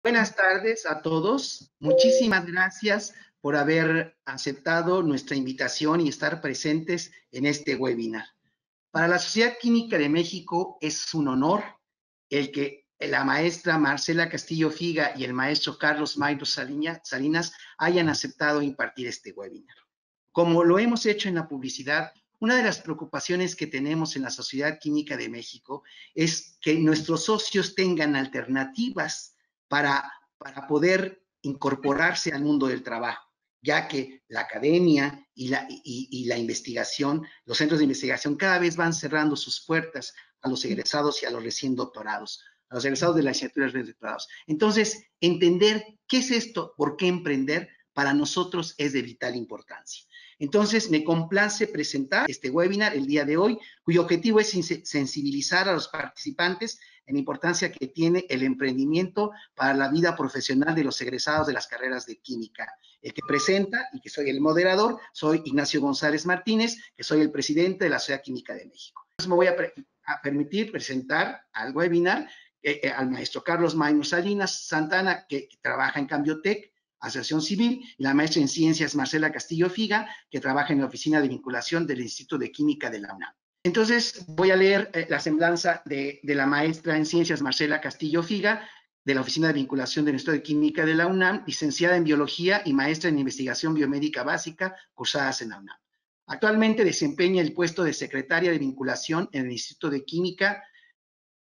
Buenas tardes a todos. Muchísimas gracias por haber aceptado nuestra invitación y estar presentes en este webinar. Para la Sociedad Química de México es un honor el que la maestra Marcela Castillo Figa y el maestro Carlos Mayro Salinas hayan aceptado impartir este webinar. Como lo hemos hecho en la publicidad, una de las preocupaciones que tenemos en la Sociedad Química de México es que nuestros socios tengan alternativas para poder incorporarse al mundo del trabajo, ya que la academia y la investigación, los centros de investigación cada vez van cerrando sus puertas a los egresados y a los recién doctorados, a los egresados de la licenciatura y doctorados. Entonces, entender qué es esto, por qué emprender, para nosotros es de vital importancia. Entonces, me complace presentar este webinar el día de hoy, cuyo objetivo es sensibilizar a los participantes en la importancia que tiene el emprendimiento para la vida profesional de los egresados de las carreras de química. El que presenta y que soy el moderador, soy Ignacio González Martínez, que soy el presidente de la Sociedad Química de México. Entonces, me voy a permitir presentar al webinar al maestro Carlos Mayro Salinas Santana, que trabaja en Cambiotec, Asociación Civil, y la maestra en Ciencias Marcela Castillo Figa, que trabaja en la Oficina de Vinculación del Instituto de Química de la UNAM. Entonces, voy a leer la semblanza de la maestra en Ciencias Marcela Castillo Figa, de la Oficina de Vinculación del Instituto de Química de la UNAM, licenciada en Biología y maestra en Investigación Biomédica Básica, cursadas en la UNAM. Actualmente desempeña el puesto de secretaria de vinculación en el Instituto de Química.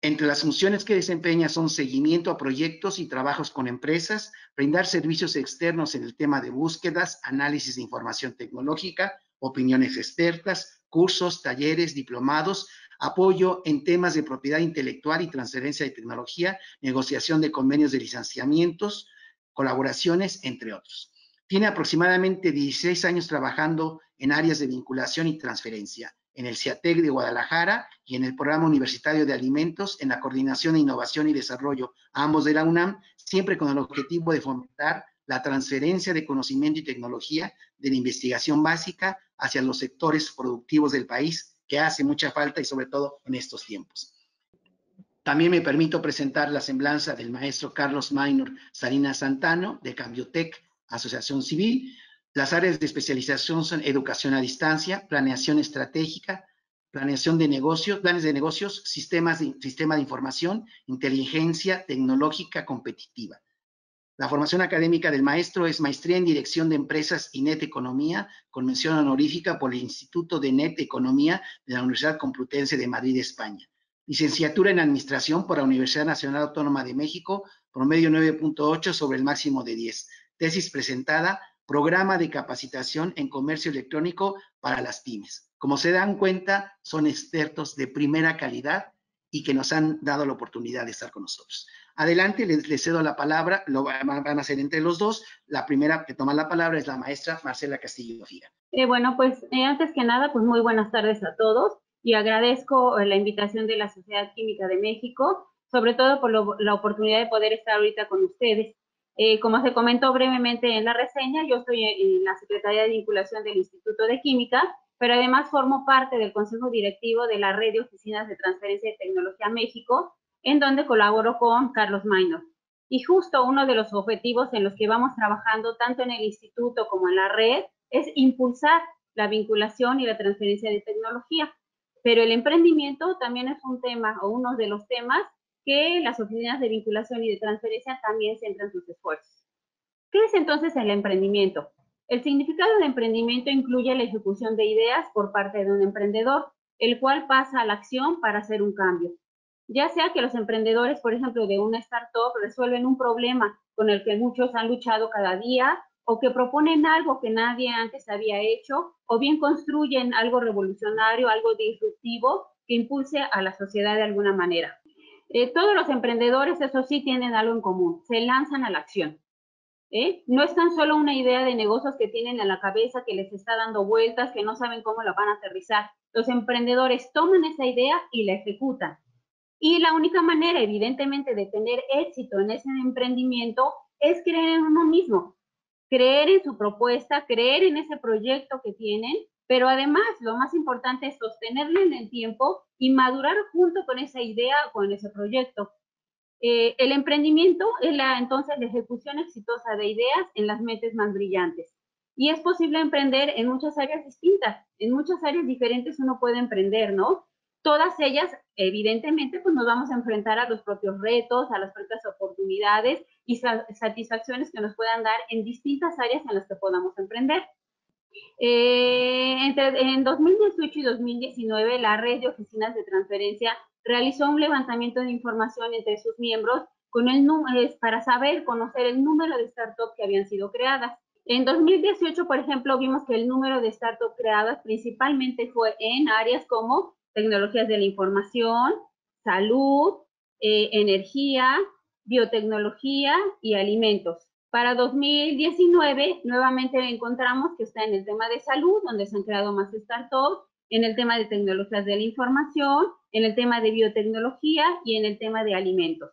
Entre las funciones que desempeña son seguimiento a proyectos y trabajos con empresas, brindar servicios externos en el tema de búsquedas, análisis de información tecnológica, opiniones expertas, cursos, talleres, diplomados, apoyo en temas de propiedad intelectual y transferencia de tecnología, negociación de convenios de licenciamientos, colaboraciones, entre otros. Tiene aproximadamente 16 años trabajando en áreas de vinculación y transferencia en el CIATEC de Guadalajara y en el Programa Universitario de Alimentos, en la Coordinación de Innovación y Desarrollo, ambos de la UNAM, siempre con el objetivo de fomentar la transferencia de conocimiento y tecnología de la investigación básica hacia los sectores productivos del país, que hace mucha falta y sobre todo en estos tiempos. También me permito presentar la semblanza del maestro Carlos Mayro Salinas Santana, de Cambiotec, Asociación Civil. Las áreas de especialización son educación a distancia, planeación estratégica, planeación de negocios, planes de negocios, sistema de información, inteligencia tecnológica competitiva. La formación académica del maestro es maestría en dirección de empresas y net economía, con mención honorífica por el Instituto de Net Economía de la Universidad Complutense de Madrid, España. Licenciatura en administración por la Universidad Nacional Autónoma de México, promedio 9.8 sobre el máximo de 10. Tesis presentada, programa de capacitación en comercio electrónico para las pymes. Como se dan cuenta, son expertos de primera calidad y que nos han dado la oportunidad de estar con nosotros. Adelante, les cedo la palabra, lo van a hacer entre los dos. La primera que toma la palabra es la maestra Marcela Castillo Figa. Antes que nada, pues muy buenas tardes a todos y agradezco la invitación de la Sociedad Química de México, sobre todo por la oportunidad de poder estar ahorita con ustedes. Como se comentó brevemente en la reseña, yo estoy en la Secretaría de Vinculación del Instituto de Química, pero además formo parte del Consejo Directivo de la Red de Oficinas de Transferencia de Tecnología México, en donde colaboro con Carlos Mayro. Y justo uno de los objetivos en los que vamos trabajando tanto en el instituto como en la red es impulsar la vinculación y la transferencia de tecnología. Pero el emprendimiento también es un tema o uno de los temas que las oficinas de vinculación y de transferencia también centran sus esfuerzos. ¿Qué es entonces el emprendimiento? El significado de emprendimiento incluye la ejecución de ideas por parte de un emprendedor, el cual pasa a la acción para hacer un cambio. Ya sea que los emprendedores, por ejemplo, de una startup resuelven un problema con el que muchos han luchado cada día, o que proponen algo que nadie antes había hecho, o bien construyen algo revolucionario, algo disruptivo que impulse a la sociedad de alguna manera. Todos los emprendedores, eso sí, tienen algo en común, se lanzan a la acción. No es tan solo una idea de negocios que tienen en la cabeza, que les está dando vueltas, que no saben cómo la van a aterrizar. Los emprendedores toman esa idea y la ejecutan. Y la única manera, evidentemente, de tener éxito en ese emprendimiento es creer en uno mismo, creer en su propuesta, creer en ese proyecto que tienen, pero además lo más importante es sostenerlo en el tiempo y madurar junto con esa idea o con ese proyecto. El emprendimiento es entonces la ejecución exitosa de ideas en las mentes más brillantes. Y es posible emprender en muchas áreas distintas, en muchas áreas diferentes uno puede emprender, ¿no? Todas ellas, evidentemente, pues nos vamos a enfrentar a los propios retos, a las propias oportunidades y satisfacciones que nos puedan dar en distintas áreas en las que podamos emprender. En 2018 y 2019, la red de oficinas de transferencia realizó un levantamiento de información entre sus miembros con para saber, conocer el número de startups que habían sido creadas. En 2018, por ejemplo, vimos que el número de startups creadas principalmente fue en áreas como tecnologías de la información, salud, energía, biotecnología y alimentos. Para 2019, nuevamente encontramos que está en el tema de salud, donde se han creado más startups, en el tema de tecnologías de la información, en el tema de biotecnología y en el tema de alimentos.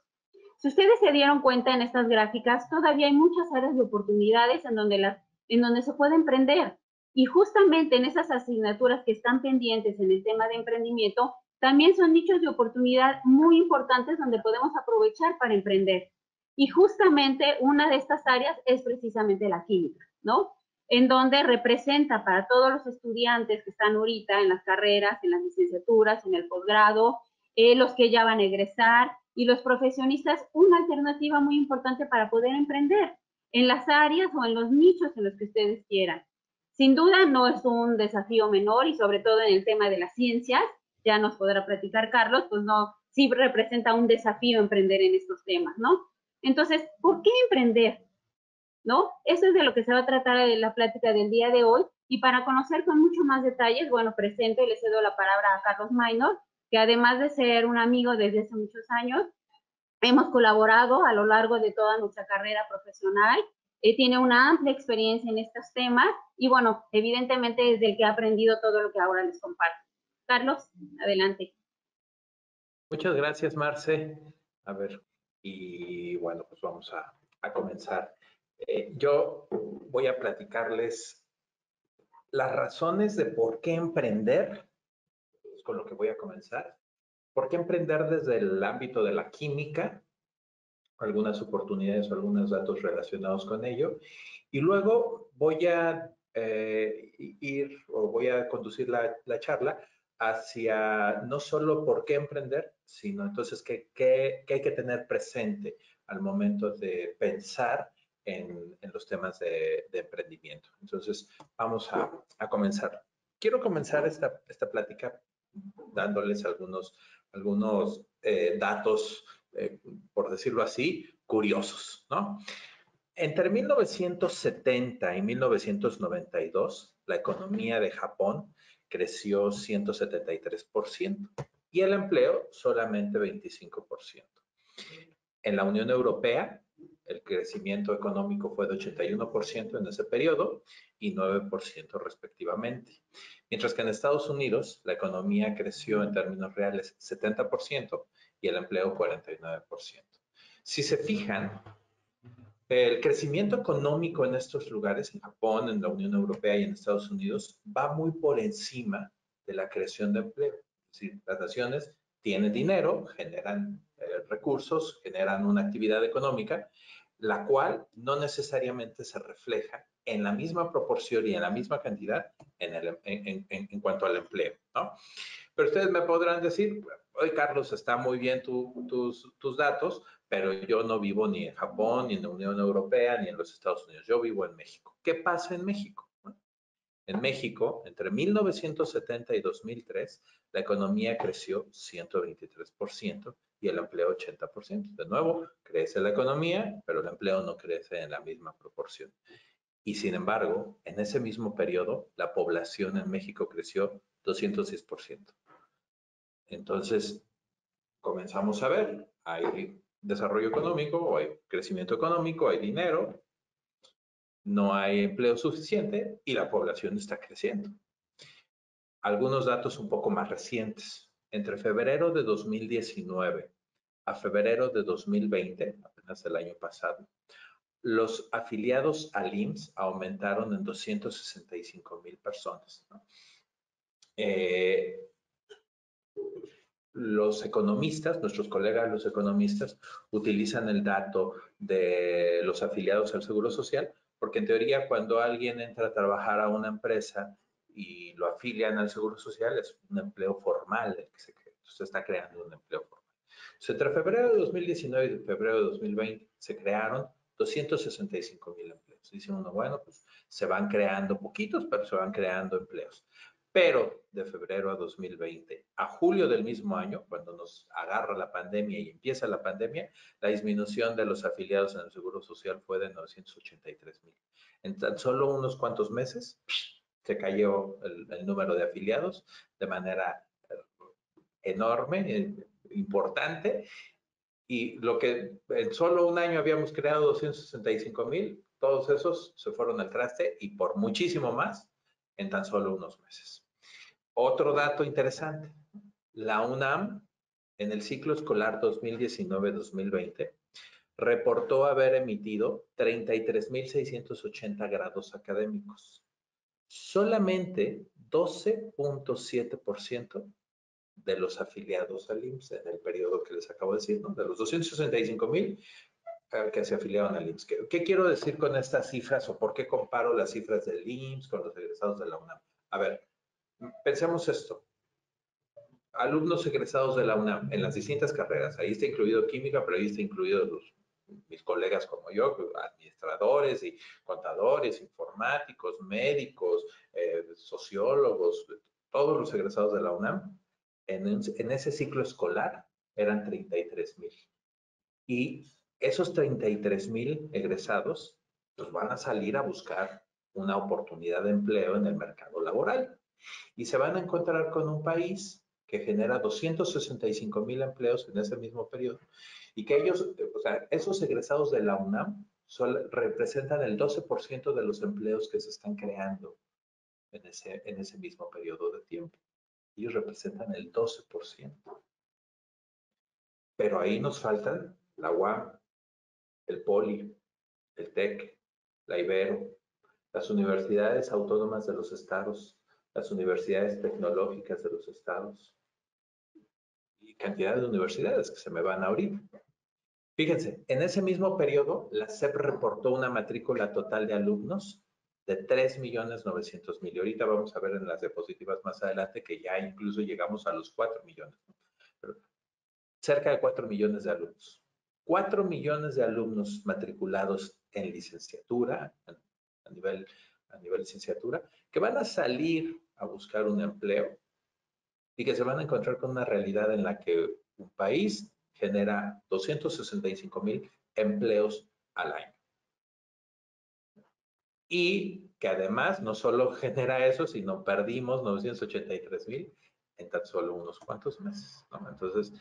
Si ustedes se dieron cuenta en estas gráficas, todavía hay muchas áreas de oportunidades en donde se puede emprender. Y justamente en esas asignaturas que están pendientes en el tema de emprendimiento, también son nichos de oportunidad muy importantes donde podemos aprovechar para emprender. Y justamente una de estas áreas es precisamente la química, ¿no? En donde representa para todos los estudiantes que están ahorita en las carreras, en las licenciaturas, en el posgrado, los que ya van a egresar y los profesionistas, una alternativa muy importante para poder emprender en las áreas o en los nichos en los que ustedes quieran. Sin duda no es un desafío menor y sobre todo en el tema de las ciencias, ya nos podrá platicar Carlos, pues no, sí representa un desafío emprender en estos temas, ¿no? Entonces, ¿por qué emprender? ¿No? Eso es de lo que se va a tratar en la plática del día de hoy. Y para conocer con mucho más detalles, bueno, presento y le cedo la palabra a Carlos Maynor, que además de ser un amigo desde hace muchos años, hemos colaborado a lo largo de toda nuestra carrera profesional. Tiene una amplia experiencia en estos temas y, bueno, evidentemente es del que ha aprendido todo lo que ahora les comparto. Carlos, adelante. Muchas gracias, Marce. A ver, y bueno, pues vamos a comenzar. Yo voy a platicarles las razones de por qué emprender, es con lo que voy a comenzar. ¿Por qué emprender desde el ámbito de la química? Algunas oportunidades o algunos datos relacionados con ello. Y luego voy a voy a conducir la charla hacia no solo por qué emprender, sino entonces qué hay que tener presente al momento de pensar en los temas de emprendimiento. Entonces, vamos a comenzar. Quiero comenzar esta plática dándoles algunos datos, por decirlo así, curiosos, ¿no? Entre 1970 y 1992, la economía de Japón creció 173% y el empleo solamente 25%. En la Unión Europea, el crecimiento económico fue de 81% en ese periodo y 9% respectivamente. Mientras que en Estados Unidos, la economía creció en términos reales 70% y el empleo 49%. Si se fijan, el crecimiento económico en estos lugares, en Japón, en la Unión Europea y en Estados Unidos, va muy por encima de la creación de empleo. Es decir, las naciones tienen dinero, generan recursos, generan una actividad económica, la cual no necesariamente se refleja en la misma proporción y en la misma cantidad en cuanto al empleo, ¿no? Pero ustedes me podrán decir, oye, Carlos, está muy bien tus datos, pero yo no vivo ni en Japón, ni en la Unión Europea, ni en los Estados Unidos. Yo vivo en México. ¿Qué pasa en México? En México, entre 1970 y 2003, la economía creció 123% y el empleo 80%. De nuevo, crece la economía, pero el empleo no crece en la misma proporción. Y sin embargo, en ese mismo periodo, la población en México creció 206%. Entonces, comenzamos a ver, hay desarrollo económico, o hay crecimiento económico, hay dinero, no hay empleo suficiente y la población está creciendo. Algunos datos un poco más recientes. Entre febrero de 2019 a febrero de 2020, apenas el año pasado, los afiliados al IMSS aumentaron en 265,000 personas, ¿no? los economistas, nuestros colegas los economistas, utilizan el dato de los afiliados al Seguro Social, porque en teoría cuando alguien entra a trabajar a una empresa y lo afilian al Seguro Social, es un empleo formal el que se crea. Se está creando un empleo formal. Entonces, entre febrero de 2019 y febrero de 2020 se crearon 265,000 empleos. Dice uno, bueno, pues se van creando poquitos, pero se van creando empleos. Pero de febrero a 2020 a julio del mismo año, cuando nos agarra la pandemia y empieza la pandemia, la disminución de los afiliados en el Seguro Social fue de 983,000. En tan solo unos cuantos meses se cayó el número de afiliados de manera enorme, importante, y lo que en solo un año habíamos creado 265,000, todos esos se fueron al traste y por muchísimo más en tan solo unos meses. Otro dato interesante, la UNAM en el ciclo escolar 2019-2020 reportó haber emitido 33,680 grados académicos. Solamente 12.7% de los afiliados al IMSS en el periodo que les acabo de decir, ¿no? De los 265,000 que se afiliaron al IMSS. ¿Qué quiero decir con estas cifras o por qué comparo las cifras del IMSS con los egresados de la UNAM? A ver, pensemos esto. Alumnos egresados de la UNAM en las distintas carreras, ahí está incluido química, pero ahí está incluido mis colegas como yo, administradores y contadores, informáticos, médicos, sociólogos, todos los egresados de la UNAM, en ese ciclo escolar eran 33,000. Y esos 33,000 egresados pues van a salir a buscar una oportunidad de empleo en el mercado laboral. Y se van a encontrar con un país que genera 265,000 empleos en ese mismo periodo y que ellos, o sea, esos egresados de la UNAM representan el 12% de los empleos que se están creando en ese mismo periodo de tiempo. Ellos representan el 12%. Pero ahí nos faltan la UAM, el POLI, el TEC, la Ibero, las universidades autónomas de los estados, las universidades tecnológicas de los estados y cantidad de universidades que se me van ahorita. Fíjense, en ese mismo periodo, la SEP reportó una matrícula total de alumnos de 3,900,000. Y ahorita vamos a ver en las diapositivas más adelante que ya incluso llegamos a los 4 millones. Pero cerca de 4 millones de alumnos. 4 millones de alumnos matriculados en licenciatura, a nivel licenciatura, que van a salir a buscar un empleo y que se van a encontrar con una realidad en la que un país genera 265,000 empleos al año. Y que además no solo genera eso, sino perdimos 983,000 en tan solo unos cuantos meses, ¿no? Entonces,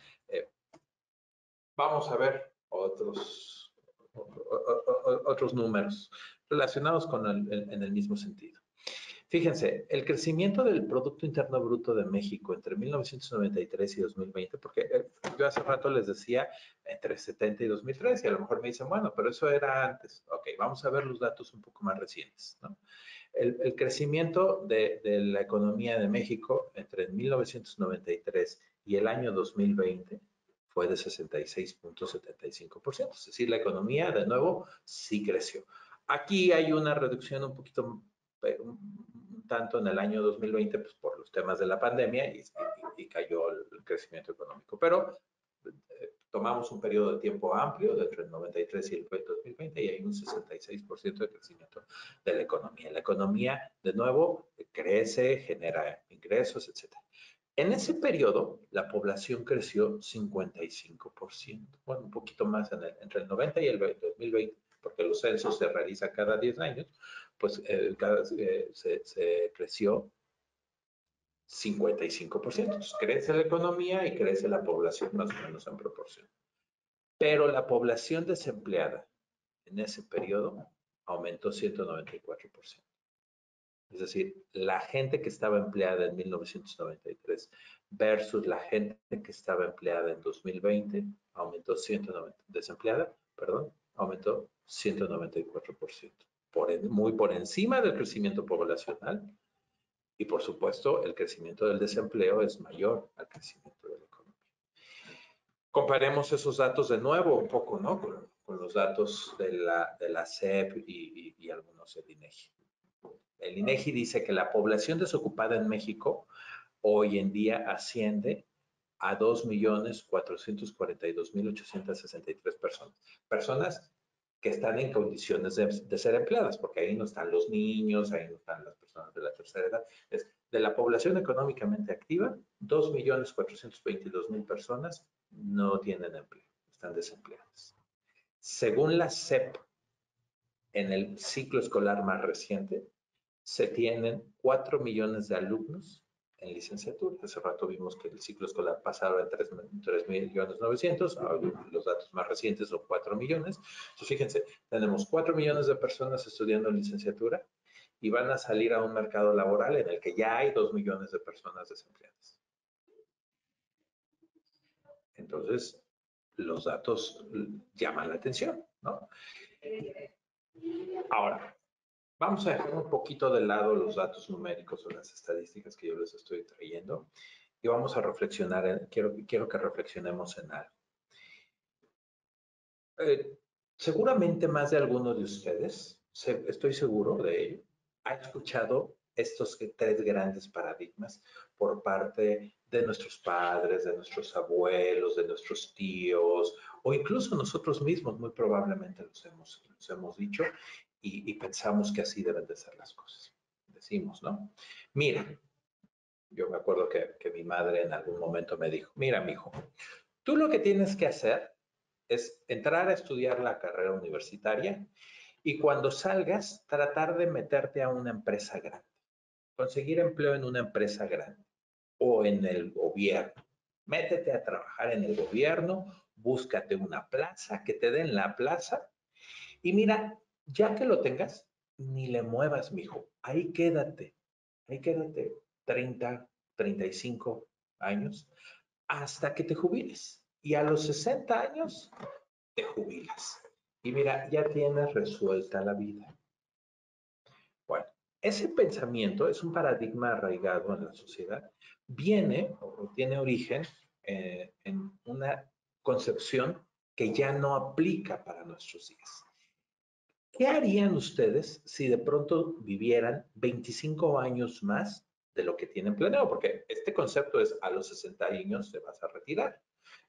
vamos a ver otros números relacionados con en el mismo sentido. Fíjense, el crecimiento del Producto Interno Bruto de México entre 1993 y 2020, porque yo hace rato les decía entre 70 y 2003, y a lo mejor me dicen, bueno, pero eso era antes. Ok, vamos a ver los datos un poco más recientes, ¿no? El crecimiento de la economía de México entre 1993 y el año 2020 fue de 66.75%. Es decir, la economía, de nuevo, sí creció. Aquí hay una reducción un poquito, tanto en el año 2020, pues por los temas de la pandemia y cayó el crecimiento económico. Pero tomamos un periodo de tiempo amplio, de entre el 93 y el 2020, y hay un 66% de crecimiento de la economía. La economía, de nuevo, crece, genera ingresos, etc. En ese periodo, la población creció 55%, bueno, un poquito más entre el 90 y el 2020, porque los censos se realizan cada 10 años, pues se creció 55%. Entonces, crece la economía y crece la población más o menos en proporción. Pero la población desempleada en ese periodo aumentó 194%. Es decir, la gente que estaba empleada en 1993 versus la gente que estaba empleada en 2020 aumentó 190, desempleada, perdón, aumentó 194%. Muy por encima del crecimiento poblacional y por supuesto el crecimiento del desempleo es mayor al crecimiento de la economía. Comparemos esos datos de nuevo un poco, ¿no? Con los datos de la SEP y algunos del INEGI. El INEGI dice que la población desocupada en México hoy en día asciende a 2.442.863 personas. Personas que están en condiciones de ser empleadas, porque ahí no están los niños, ahí no están las personas de la tercera edad. Es de la población económicamente activa, 2.422.000 personas no tienen empleo, están desempleadas. Según la SEP, en el ciclo escolar más reciente, se tienen 4 millones de alumnos en licenciatura. Hace rato vimos que el ciclo escolar pasaba en 3.900.000, los datos más recientes son 4 millones. Entonces, fíjense, tenemos 4 millones de personas estudiando en licenciatura y van a salir a un mercado laboral en el que ya hay 2 millones de personas desempleadas. Entonces, los datos llaman la atención, ¿no? Ahora, vamos a dejar un poquito de lado los datos numéricos o las estadísticas que yo les estoy trayendo y vamos a reflexionar, quiero que reflexionemos en algo. Seguramente más de alguno de ustedes, estoy seguro de ello, ha escuchado estos 3 grandes paradigmas por parte de nuestros padres, de nuestros abuelos, de nuestros tíos, o incluso nosotros mismos muy probablemente los hemos dicho y pensamos que así deben de ser las cosas. Decimos, ¿no? Mira, yo me acuerdo que mi madre en algún momento me dijo, mira, mijo, tú lo que tienes que hacer es entrar a estudiar la carrera universitaria y cuando salgas, tratar de meterte a una empresa grande, conseguir empleo en una empresa grande o en el gobierno. Métete a trabajar en el gobierno, búscate una plaza, que te den la plaza y mira, ya que lo tengas, ni le muevas, mijo. Ahí quédate 30, 35 años hasta que te jubiles. Y a los 60 años te jubilas. Y mira, ya tienes resuelta la vida. Bueno, ese pensamiento es un paradigma arraigado en la sociedad. Viene o tiene origen en una concepción que ya no aplica para nuestros días. ¿Qué harían ustedes si de pronto vivieran 25 años más de lo que tienen planeado? Porque este concepto es a los 60 años te vas a retirar.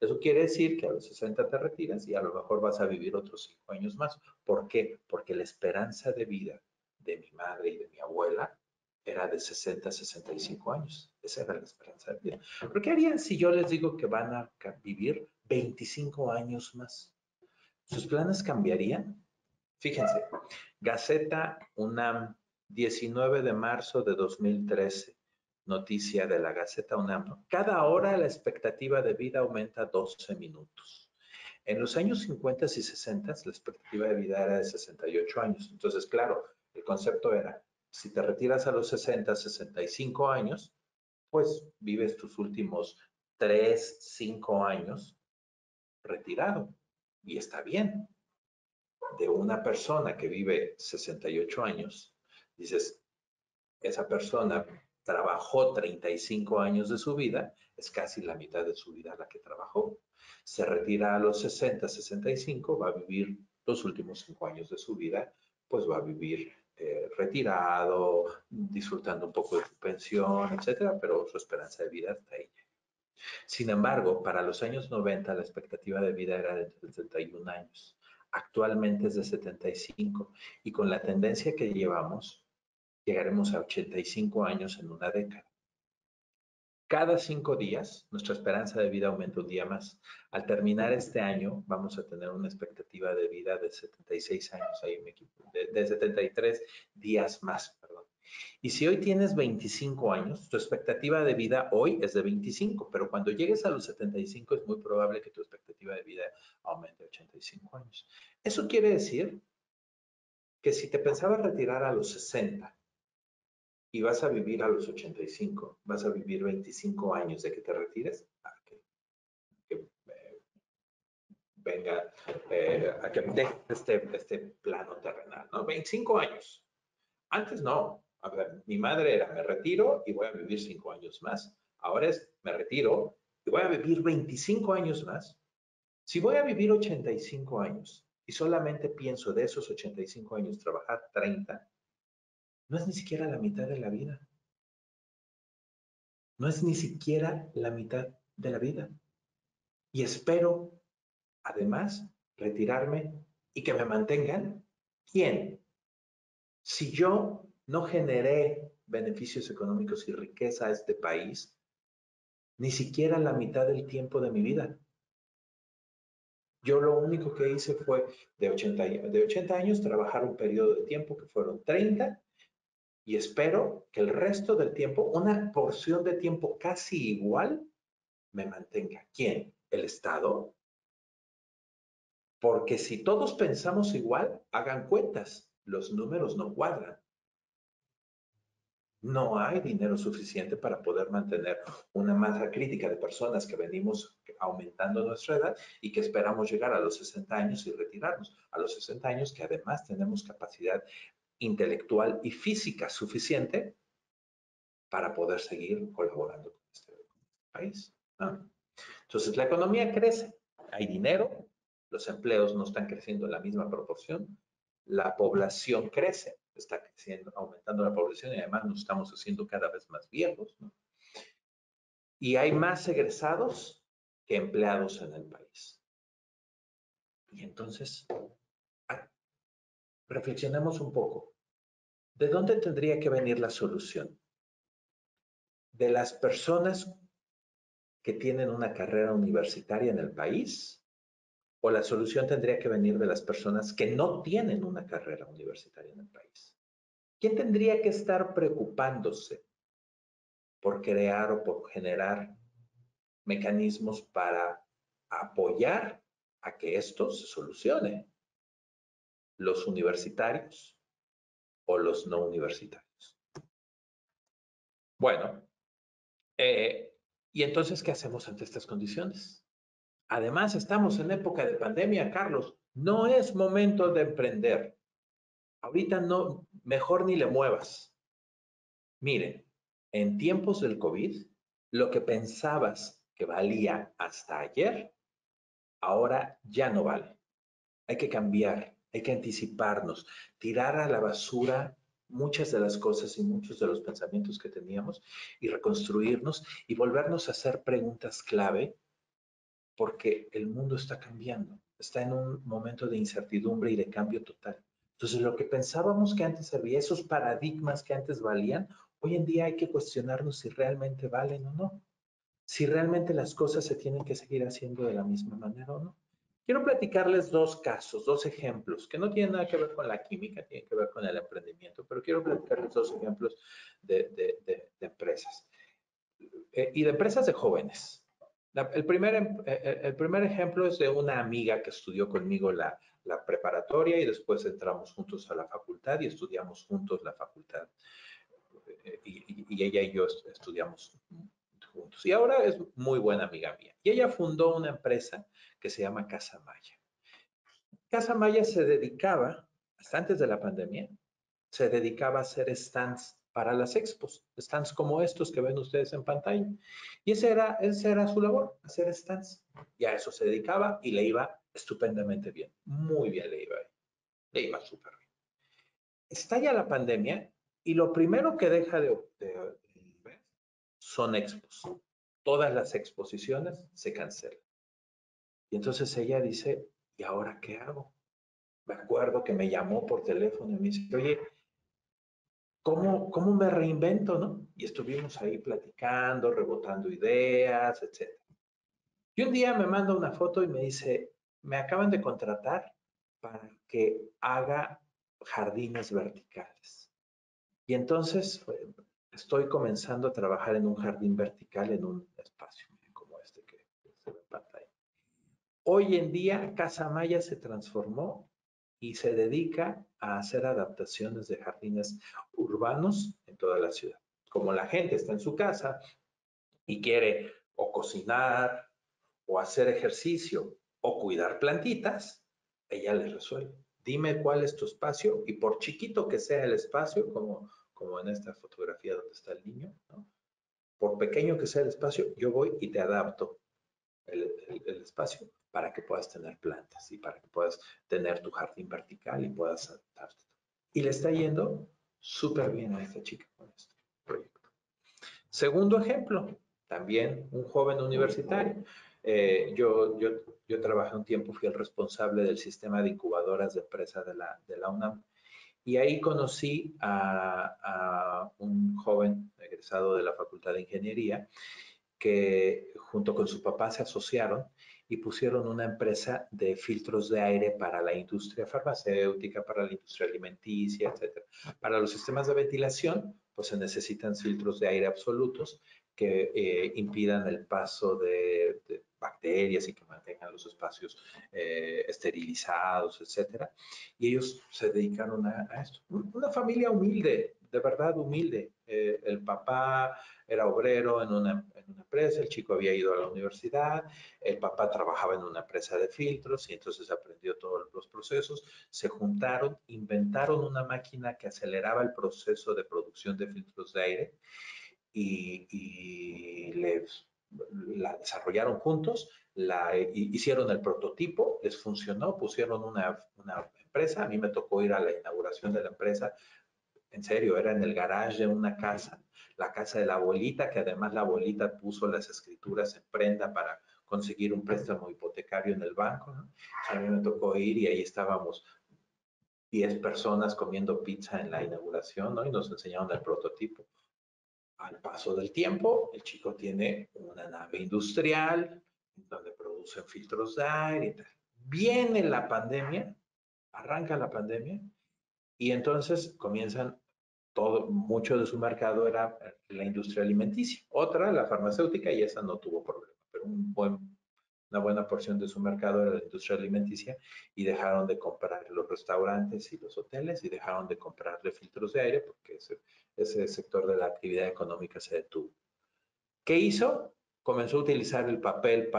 Eso quiere decir que a los 60 te retiras y a lo mejor vas a vivir otros 5 años más. ¿Por qué? Porque la esperanza de vida de mi madre y de mi abuela era de 60 a 65 años. Esa era la esperanza de vida. ¿Pero qué harían si yo les digo que van a vivir 25 años más? ¿Sus planes cambiarían? Fíjense, Gaceta UNAM, 19 de marzo de 2013, noticia de la Gaceta UNAM, ¿no? Cada hora la expectativa de vida aumenta 12 minutos. En los años 50 y 60 la expectativa de vida era de 68 años. Entonces, claro, el concepto era, si te retiras a los 60, 65 años, pues vives tus últimos 3, 5 años retirado. Y está bien. De una persona que vive 68 años, dices, esa persona trabajó 35 años de su vida, es casi la mitad de su vida la que trabajó. Se retira a los 60, 65, va a vivir los últimos 5 años de su vida, pues va a vivir retirado, disfrutando un poco de su pensión, etcétera, pero su esperanza de vida está ahí. Sin embargo, para los años 90 la expectativa de vida era de 71 años. Actualmente es de 75 y con la tendencia que llevamos, llegaremos a 85 años en una década. Cada 5 días, nuestra esperanza de vida aumenta un día más. Al terminar este año, vamos a tener una expectativa de vida de 76 años, ahí me equivoco, de 73 días más, perdón. Y si hoy tienes 25 años, tu expectativa de vida hoy es de 25, pero cuando llegues a los 75 es muy probable que tu expectativa de vida aumente a 85 años. Eso quiere decir que si te pensabas retirar a los 60 y vas a vivir a los 85, vas a vivir 25 años de que te retires, venga, a que deje este plano terrenal, ¿no? 25 años. Antes no. A ver, mi madre era, me retiro y voy a vivir 5 años más. Ahora es, me retiro y voy a vivir 25 años más Si voy a vivir 85 años y solamente pienso de esos 85 años trabajar 30, no es ni siquiera la mitad de la vida. No es ni siquiera la mitad de la vida. Y espero, además, retirarme y que me mantengan. ¿Quién? Si yo no generé beneficios económicos y riqueza a este país, ni siquiera la mitad del tiempo de mi vida. Yo lo único que hice fue de 80 años trabajar un periodo de tiempo que fueron 30 y espero que el resto del tiempo, una porción de tiempo casi igual, me mantenga. ¿Quién? ¿El Estado? Porque si todos pensamos igual, hagan cuentas, los números no cuadran. No hay dinero suficiente para poder mantener una masa crítica de personas que venimos aumentando nuestra edad y que esperamos llegar a los 60 años y retirarnos. A los 60 años que además tenemos capacidad intelectual y física suficiente para poder seguir colaborando con este país. Entonces, la economía crece, hay dinero, los empleos no están creciendo en la misma proporción, la población crece, está creciendo, aumentando la población y además nos estamos haciendo cada vez más viejos, ¿no? Y hay más egresados que empleados en el país. Y entonces, reflexionemos un poco. ¿De dónde tendría que venir la solución? ¿De las personas que tienen una carrera universitaria en el país? ¿O la solución tendría que venir de las personas que no tienen una carrera universitaria en el país? ¿Quién tendría que estar preocupándose por crear o por generar mecanismos para apoyar a que esto se solucione? ¿Los universitarios o los no universitarios? Bueno, ¿y entonces qué hacemos ante estas condiciones? Además, estamos en época de pandemia, Carlos. No es momento de emprender. Ahorita no, mejor ni le muevas. Miren, en tiempos del COVID, lo que pensabas que valía hasta ayer, ahora ya no vale. Hay que cambiar, hay que anticiparnos, tirar a la basura muchas de las cosas y muchos de los pensamientos que teníamos y reconstruirnos y volvernos a hacer preguntas clave porque el mundo está cambiando, está en un momento de incertidumbre y de cambio total. Entonces, lo que pensábamos que antes había, esos paradigmas que antes valían, hoy en día hay que cuestionarnos si realmente valen o no, si realmente las cosas se tienen que seguir haciendo de la misma manera o no. Quiero platicarles dos casos, dos ejemplos, que no tienen nada que ver con la química, tienen que ver con el emprendimiento, pero quiero platicarles dos ejemplos de empresas. Y de empresas de jóvenes. El primer ejemplo es de una amiga que estudió conmigo la preparatoria y después entramos juntos a la facultad y estudiamos juntos la facultad. Y ella y yo estudiamos juntos. Y ahora es muy buena amiga mía. Y ella fundó una empresa que se llama Casa Maya. Casa Maya se dedicaba, hasta antes de la pandemia, se dedicaba a hacer stands para las expos, stands como estos que ven ustedes en pantalla. Y esa era su labor, hacer stands. Y a eso se dedicaba y le iba estupendamente bien, muy bien le iba súper bien. Estalla la pandemia y lo primero que deja de ver son expos. Todas las exposiciones se cancelan. Y entonces ella dice, ¿y ahora qué hago? Me acuerdo que me llamó por teléfono y me dice, oye, ¿cómo me reinvento, no? Y estuvimos ahí platicando, rebotando ideas, etc. Y un día me manda una foto y me dice, me acaban de contratar para que haga jardines verticales. Y entonces estoy comenzando a trabajar en un jardín vertical en un espacio como este que se ve en pantalla. Hoy en día Casa Maya se transformó y se dedica a hacer adaptaciones de jardines urbanos en toda la ciudad. Como la gente está en su casa y quiere o cocinar o hacer ejercicio o cuidar plantitas, ella les resuelve. Dime cuál es tu espacio y por chiquito que sea el espacio, como en esta fotografía donde está el niño, ¿no? Por pequeño que sea el espacio, yo voy y te adapto el espacio para que puedas tener plantas y para que puedas tener tu jardín vertical y puedas adaptarte. Y le está yendo súper bien a esta chica con este proyecto. Segundo ejemplo, también un joven universitario. Yo trabajé un tiempo, fui el responsable del sistema de incubadoras de empresa de la UNAM. Y ahí conocí a un joven egresado de la Facultad de Ingeniería que junto con su papá se asociaron y pusieron una empresa de filtros de aire para la industria farmacéutica, para la industria alimenticia, etc. Para los sistemas de ventilación, pues se necesitan filtros de aire absolutos que impidan el paso de bacterias y que mantengan los espacios esterilizados, etcétera. Y ellos se dedicaron a esto. Una familia humilde, de verdad humilde. El papá era obrero en una empresa, el chico había ido a la universidad, el papá trabajaba en una empresa de filtros y entonces aprendió todos los procesos, se juntaron, inventaron una máquina que aceleraba el proceso de producción de filtros de aire y la desarrollaron juntos, hicieron el prototipo, les funcionó, pusieron una empresa, a mí me tocó ir a la inauguración de la empresa, en serio, era en el garage de una casa, la casa de la abuelita, que además la abuelita puso las escrituras en prenda para conseguir un préstamo hipotecario en el banco, ¿no? A mí me tocó ir y ahí estábamos 10 personas comiendo pizza en la inauguración, ¿no? Y nos enseñaron el prototipo. Al paso del tiempo, el chico tiene una nave industrial donde producen filtros de aire y tal. Viene la pandemia, arranca la pandemia y entonces comienzan mucho de su mercado era la industria alimenticia. Otra, la farmacéutica, y esa no tuvo problema, pero una buena porción de su mercado era la industria alimenticia y dejaron de comprar los restaurantes y los hoteles y dejaron de comprarle filtros de aire porque ese sector de la actividad económica se detuvo. ¿Qué hizo? Comenzó a utilizar el papel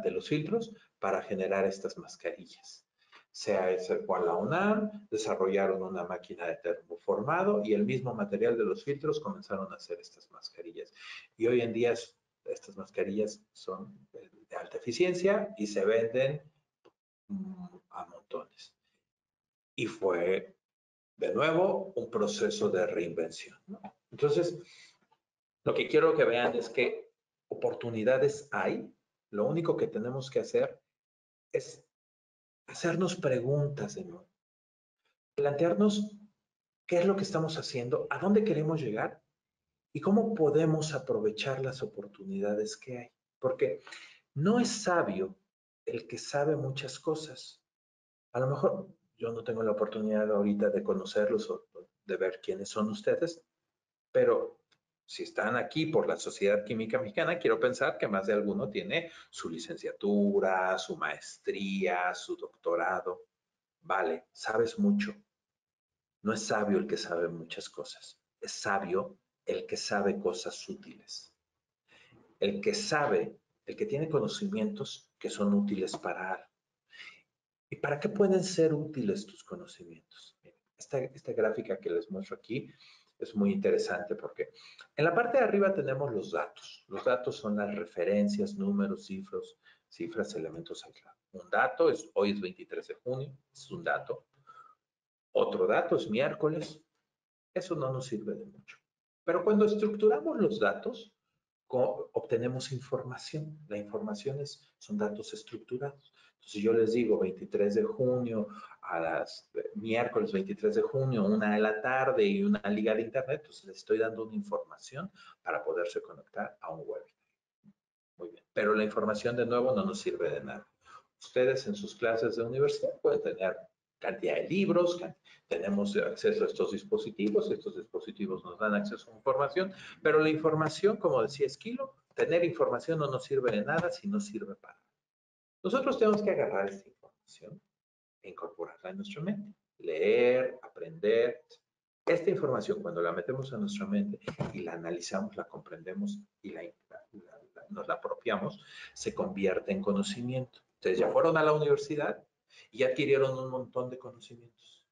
de los filtros para generar estas mascarillas. Se acercó a la UNAM, desarrollaron una máquina de termoformado y el mismo material de los filtros comenzaron a hacer estas mascarillas. Y hoy en día estas mascarillas son de alta eficiencia y se venden a montones. Y fue, de nuevo, un proceso de reinvención, ¿no? Entonces, lo que quiero que vean es que oportunidades hay. Lo único que tenemos que hacer es hacernos preguntas de nuevo. Plantearnos qué es lo que estamos haciendo, a dónde queremos llegar y cómo podemos aprovechar las oportunidades que hay. Porque no es sabio el que sabe muchas cosas. A lo mejor yo no tengo la oportunidad ahorita de conocerlos o de ver quiénes son ustedes, pero si están aquí por la Sociedad Química Mexicana, quiero pensar que más de alguno tiene su licenciatura, su maestría, su doctorado. Vale, sabes mucho. No es sabio el que sabe muchas cosas. Es sabio el que sabe cosas útiles. El que sabe, el que tiene conocimientos que son útiles para algo. ¿Y para qué pueden ser útiles tus conocimientos? Esta gráfica que les muestro aquí es muy interesante porque en la parte de arriba tenemos los datos. Los datos son las referencias, números, cifras, elementos aislados. Un dato es, hoy es 23 de junio, es un dato. Otro dato es miércoles. Eso no nos sirve de mucho. Pero cuando estructuramos los datos, obtenemos información. La información son datos estructurados. Entonces yo les digo 23 de junio a las miércoles 23 de junio, 1 de la tarde y una liga de internet, pues les estoy dando una información para poderse conectar a un webinar. Muy bien. Pero la información de nuevo no nos sirve de nada. Ustedes en sus clases de universidad pueden tener cantidad de libros, tenemos acceso a estos dispositivos nos dan acceso a información, pero la información, como decía Esquilo, tener información no nos sirve de nada si no sirve para nada. Nosotros tenemos que agarrar esta información e incorporarla en nuestra mente, leer, aprender. Esta información, cuando la metemos en nuestra mente y la analizamos, la comprendemos y nos la apropiamos, se convierte en conocimiento. Ustedes ya fueron a la universidad y adquirieron un montón de conocimientos.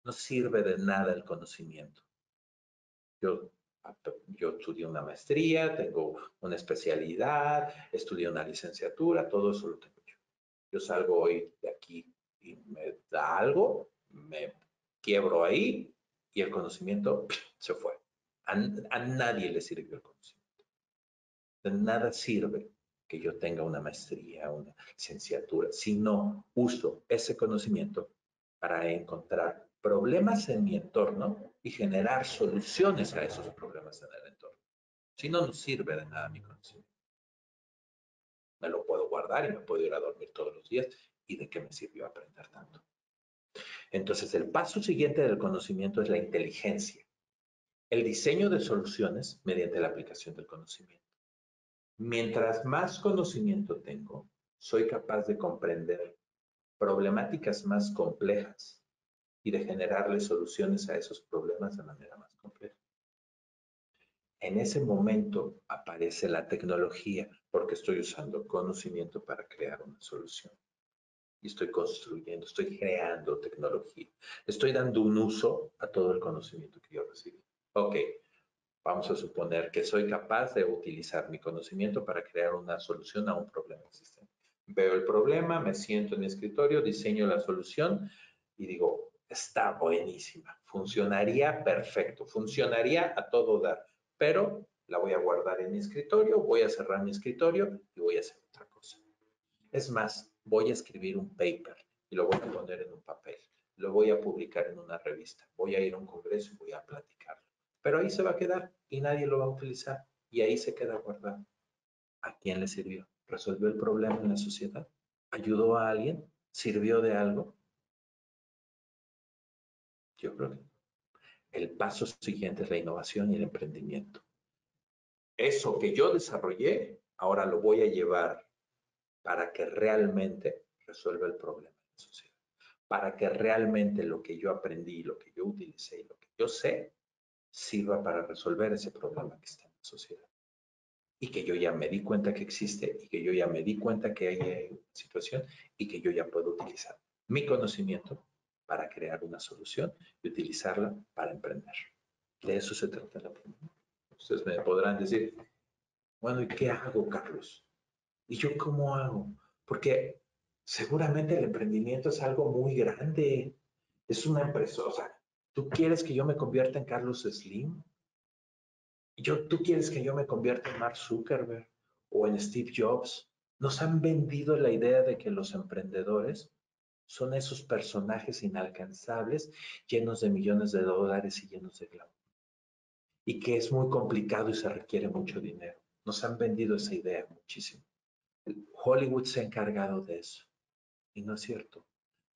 No sirve de nada el conocimiento. Yo Yo estudié una maestría, tengo una especialidad, estudié una licenciatura, todo eso lo tengo yo. Yo salgo hoy de aquí y me da algo, me quiebro ahí y el conocimiento se fue. A nadie le sirvió el conocimiento. De nada sirve que yo tenga una maestría, una licenciatura, si no uso ese conocimiento para encontrar problemas en mi entorno y generar soluciones a esos problemas en el entorno. Si no, no sirve de nada mi conocimiento. Me lo puedo guardar y me puedo ir a dormir todos los días. ¿Y de qué me sirvió aprender tanto? Entonces, el paso siguiente del conocimiento es la inteligencia. El diseño de soluciones mediante la aplicación del conocimiento. Mientras más conocimiento tengo, soy capaz de comprender problemáticas más complejas y de generarle soluciones a esos problemas de manera más compleja. En ese momento aparece la tecnología porque estoy usando conocimiento para crear una solución. Y estoy construyendo, estoy creando tecnología. Estoy dando un uso a todo el conocimiento que yo recibí. Ok, vamos a suponer que soy capaz de utilizar mi conocimiento para crear una solución a un problema existente. Veo el problema, me siento en mi escritorio, diseño la solución y digo, está buenísima, funcionaría perfecto, funcionaría a todo dar, pero la voy a guardar en mi escritorio, voy a cerrar mi escritorio y voy a hacer otra cosa. Es más, voy a escribir un paper y lo voy a poner en un papel, lo voy a publicar en una revista, voy a ir a un congreso y voy a platicarlo. Pero ahí se va a quedar y nadie lo va a utilizar y ahí se queda guardado. ¿A quién le sirvió? ¿Resolvió el problema en la sociedad? ¿Ayudó a alguien? ¿Sirvió de algo? Yo creo que el paso siguiente es la innovación y el emprendimiento. Eso que yo desarrollé, ahora lo voy a llevar para que realmente resuelva el problema en la sociedad. Para que realmente lo que yo aprendí, lo que yo utilicé y lo que yo sé, sirva para resolver ese problema que está en la sociedad. Y que yo ya me di cuenta que existe y que yo ya me di cuenta que hay una situación y que yo ya puedo utilizar mi conocimiento para crear una solución y utilizarla para emprender. De eso se trata la emprendimiento. Ustedes me podrán decir, bueno, ¿y qué hago, Carlos? ¿Y yo cómo hago? Porque seguramente el emprendimiento es algo muy grande. Es una empresa. O sea, ¿tú quieres que yo me convierta en Carlos Slim? ¿Tú quieres que yo me convierta en Mark Zuckerberg o en Steve Jobs? Nos han vendido la idea de que los emprendedores son esos personajes inalcanzables, llenos de millones de dólares y llenos de glamour. Y que es muy complicado y se requiere mucho dinero. Nos han vendido esa idea muchísimo. Hollywood se ha encargado de eso. Y no es cierto.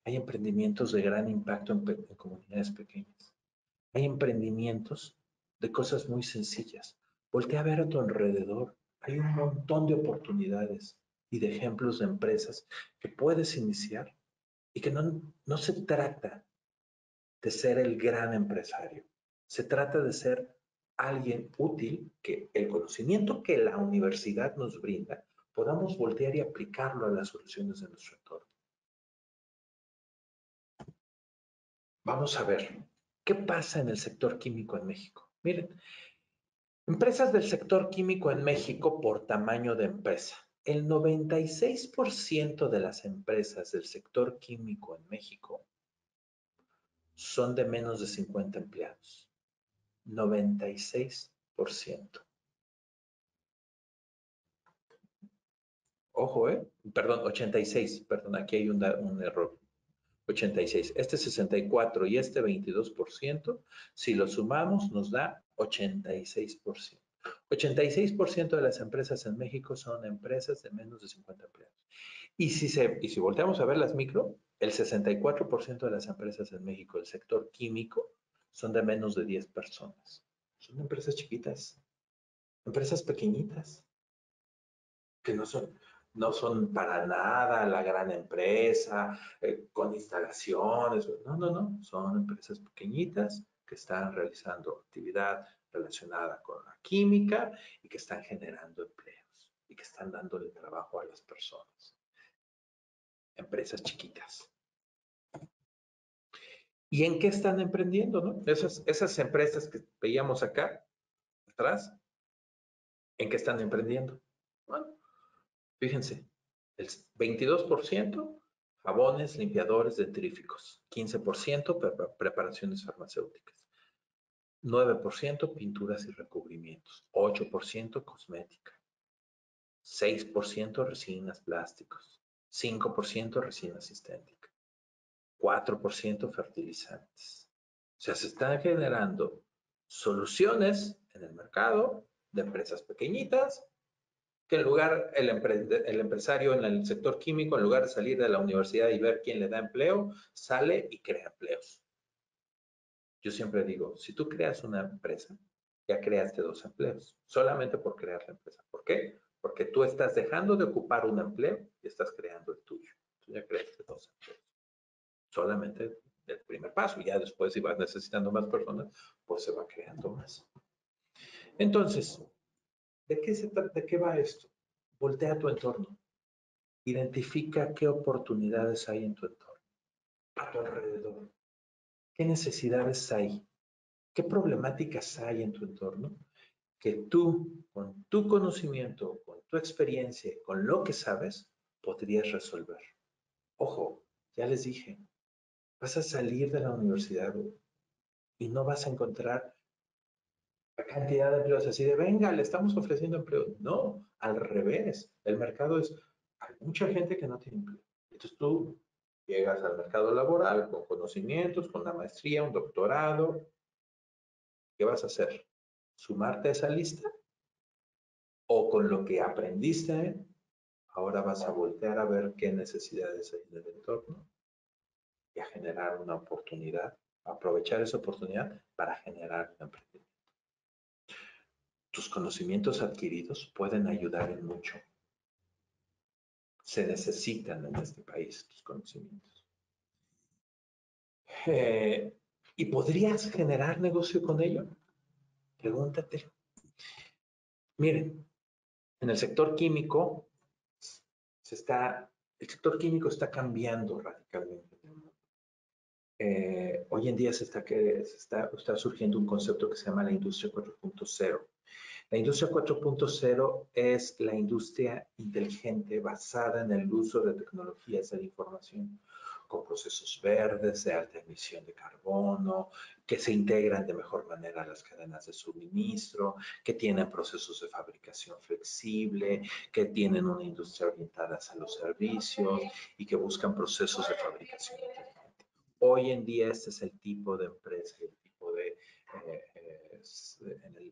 Hay emprendimientos de gran impacto en comunidades pequeñas. Hay emprendimientos de cosas muy sencillas. Voltea a ver a tu alrededor. Hay un montón de oportunidades y de ejemplos de empresas que puedes iniciar y que no se trata de ser el gran empresario. Se trata de ser alguien útil que el conocimiento que la universidad nos brinda podamos voltear y aplicarlo a las soluciones de nuestro entorno. Vamos a ver, ¿qué pasa en el sector químico en México? Miren, empresas del sector químico en México por tamaño de empresa. El 96% de las empresas del sector químico en México son de menos de 50 empleados. 96%. Ojo, perdón, 86, perdón, aquí hay un error. 86. Este 64 y este 22%, si lo sumamos, nos da 86%. 86% de las empresas en México son empresas de menos de 50 empleados. Y si volteamos a ver las micro, el 64% de las empresas en México del sector químico son de menos de 10 personas. Son empresas chiquitas, empresas pequeñitas, que no son para nada la gran empresa con instalaciones. No. Son empresas pequeñitas que están realizando actividad relacionada con la química y que están generando empleos y que están dándole trabajo a las personas. Empresas chiquitas. ¿Y en qué están emprendiendo, no? Esas empresas que veíamos acá atrás, ¿en qué están emprendiendo? Bueno, fíjense, el 22% jabones, limpiadores, dentífricos, 15% preparaciones farmacéuticas, 9% pinturas y recubrimientos, 8% cosmética, 6% resinas plásticos, 5% resina asisténtica, 4% fertilizantes. O sea, se están generando soluciones en el mercado de empresas pequeñitas que en lugar, el empresario en el sector químico, en lugar de salir de la universidad y ver quién le da empleo, sale y crea empleos. Yo siempre digo, si tú creas una empresa, ya creaste 2 empleos, solamente por crear la empresa. ¿Por qué? Porque tú estás dejando de ocupar un empleo y estás creando el tuyo. Tú ya creaste 2 empleos. Solamente el primer paso. Y ya después, si vas necesitando más personas, pues se va creando más. Entonces, ¿de qué va esto? Voltea tu entorno. Identifica qué oportunidades hay en tu entorno, a tu alrededor. ¿Qué necesidades hay? ¿Qué problemáticas hay en tu entorno que tú, con tu conocimiento, con tu experiencia, con lo que sabes, podrías resolver? Ojo, ya les dije, vas a salir de la universidad y no vas a encontrar la cantidad de empleos así de, venga, le estamos ofreciendo empleo. No, al revés. El mercado es, hay mucha gente que no tiene empleo. Entonces tú llegas al mercado laboral con conocimientos, con una maestría, un doctorado. ¿Qué vas a hacer? ¿Sumarte a esa lista? ¿O con lo que aprendiste, ahora vas a voltear a ver qué necesidades hay en el entorno y a generar una oportunidad, aprovechar esa oportunidad para generar un emprendimiento? Tus conocimientos adquiridos pueden ayudar en mucho. Se necesitan en este país tus conocimientos. ¿Y podrías generar negocio con ello? Pregúntate. Miren, en el sector químico el sector químico está cambiando radicalmente. Hoy en día está surgiendo un concepto que se llama la industria 4.0. La industria 4.0 es la industria inteligente basada en el uso de tecnologías de la información, con procesos verdes, de alta emisión de carbono, que se integran de mejor manera a las cadenas de suministro, que tienen procesos de fabricación flexible, que tienen una industria orientada a los servicios y que buscan procesos de fabricación inteligente. Hoy en día este es el tipo de empresa, el tipo de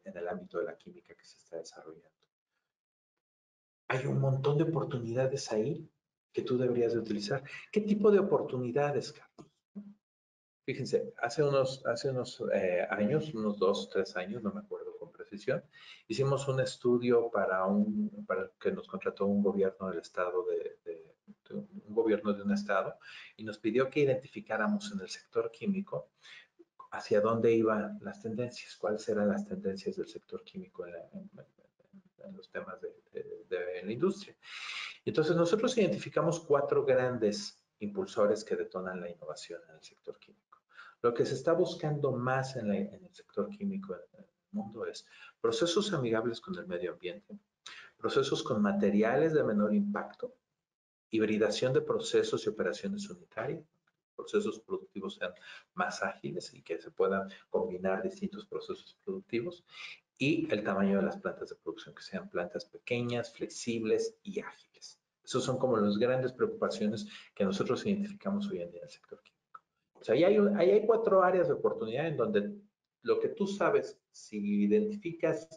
en el ámbito de la química que se está desarrollando. Hay un montón de oportunidades ahí que tú deberías de utilizar. ¿Qué tipo de oportunidades, Carlos? Fíjense, hace unos años, unos 2, 3 años, no me acuerdo con precisión, hicimos un estudio para que nos contrató un gobierno del estado un gobierno de un estado y nos pidió que identificáramos en el sector químico hacia dónde iban las tendencias, cuáles eran las tendencias del sector químico en los temas de la industria. Entonces nosotros identificamos 4 grandes impulsores que detonan la innovación en el sector químico. Lo que se está buscando más en el sector químico en el mundo es procesos amigables con el medio ambiente, procesos con materiales de menor impacto, hibridación de procesos y operaciones unitarias, procesos productivos sean más ágiles y que se puedan combinar distintos procesos productivos, y el tamaño de las plantas de producción, que sean plantas pequeñas, flexibles y ágiles. Esas son como las grandes preocupaciones que nosotros identificamos hoy en día en el sector químico. O sea, ahí hay 4 áreas de oportunidad en donde lo que tú sabes, si identificas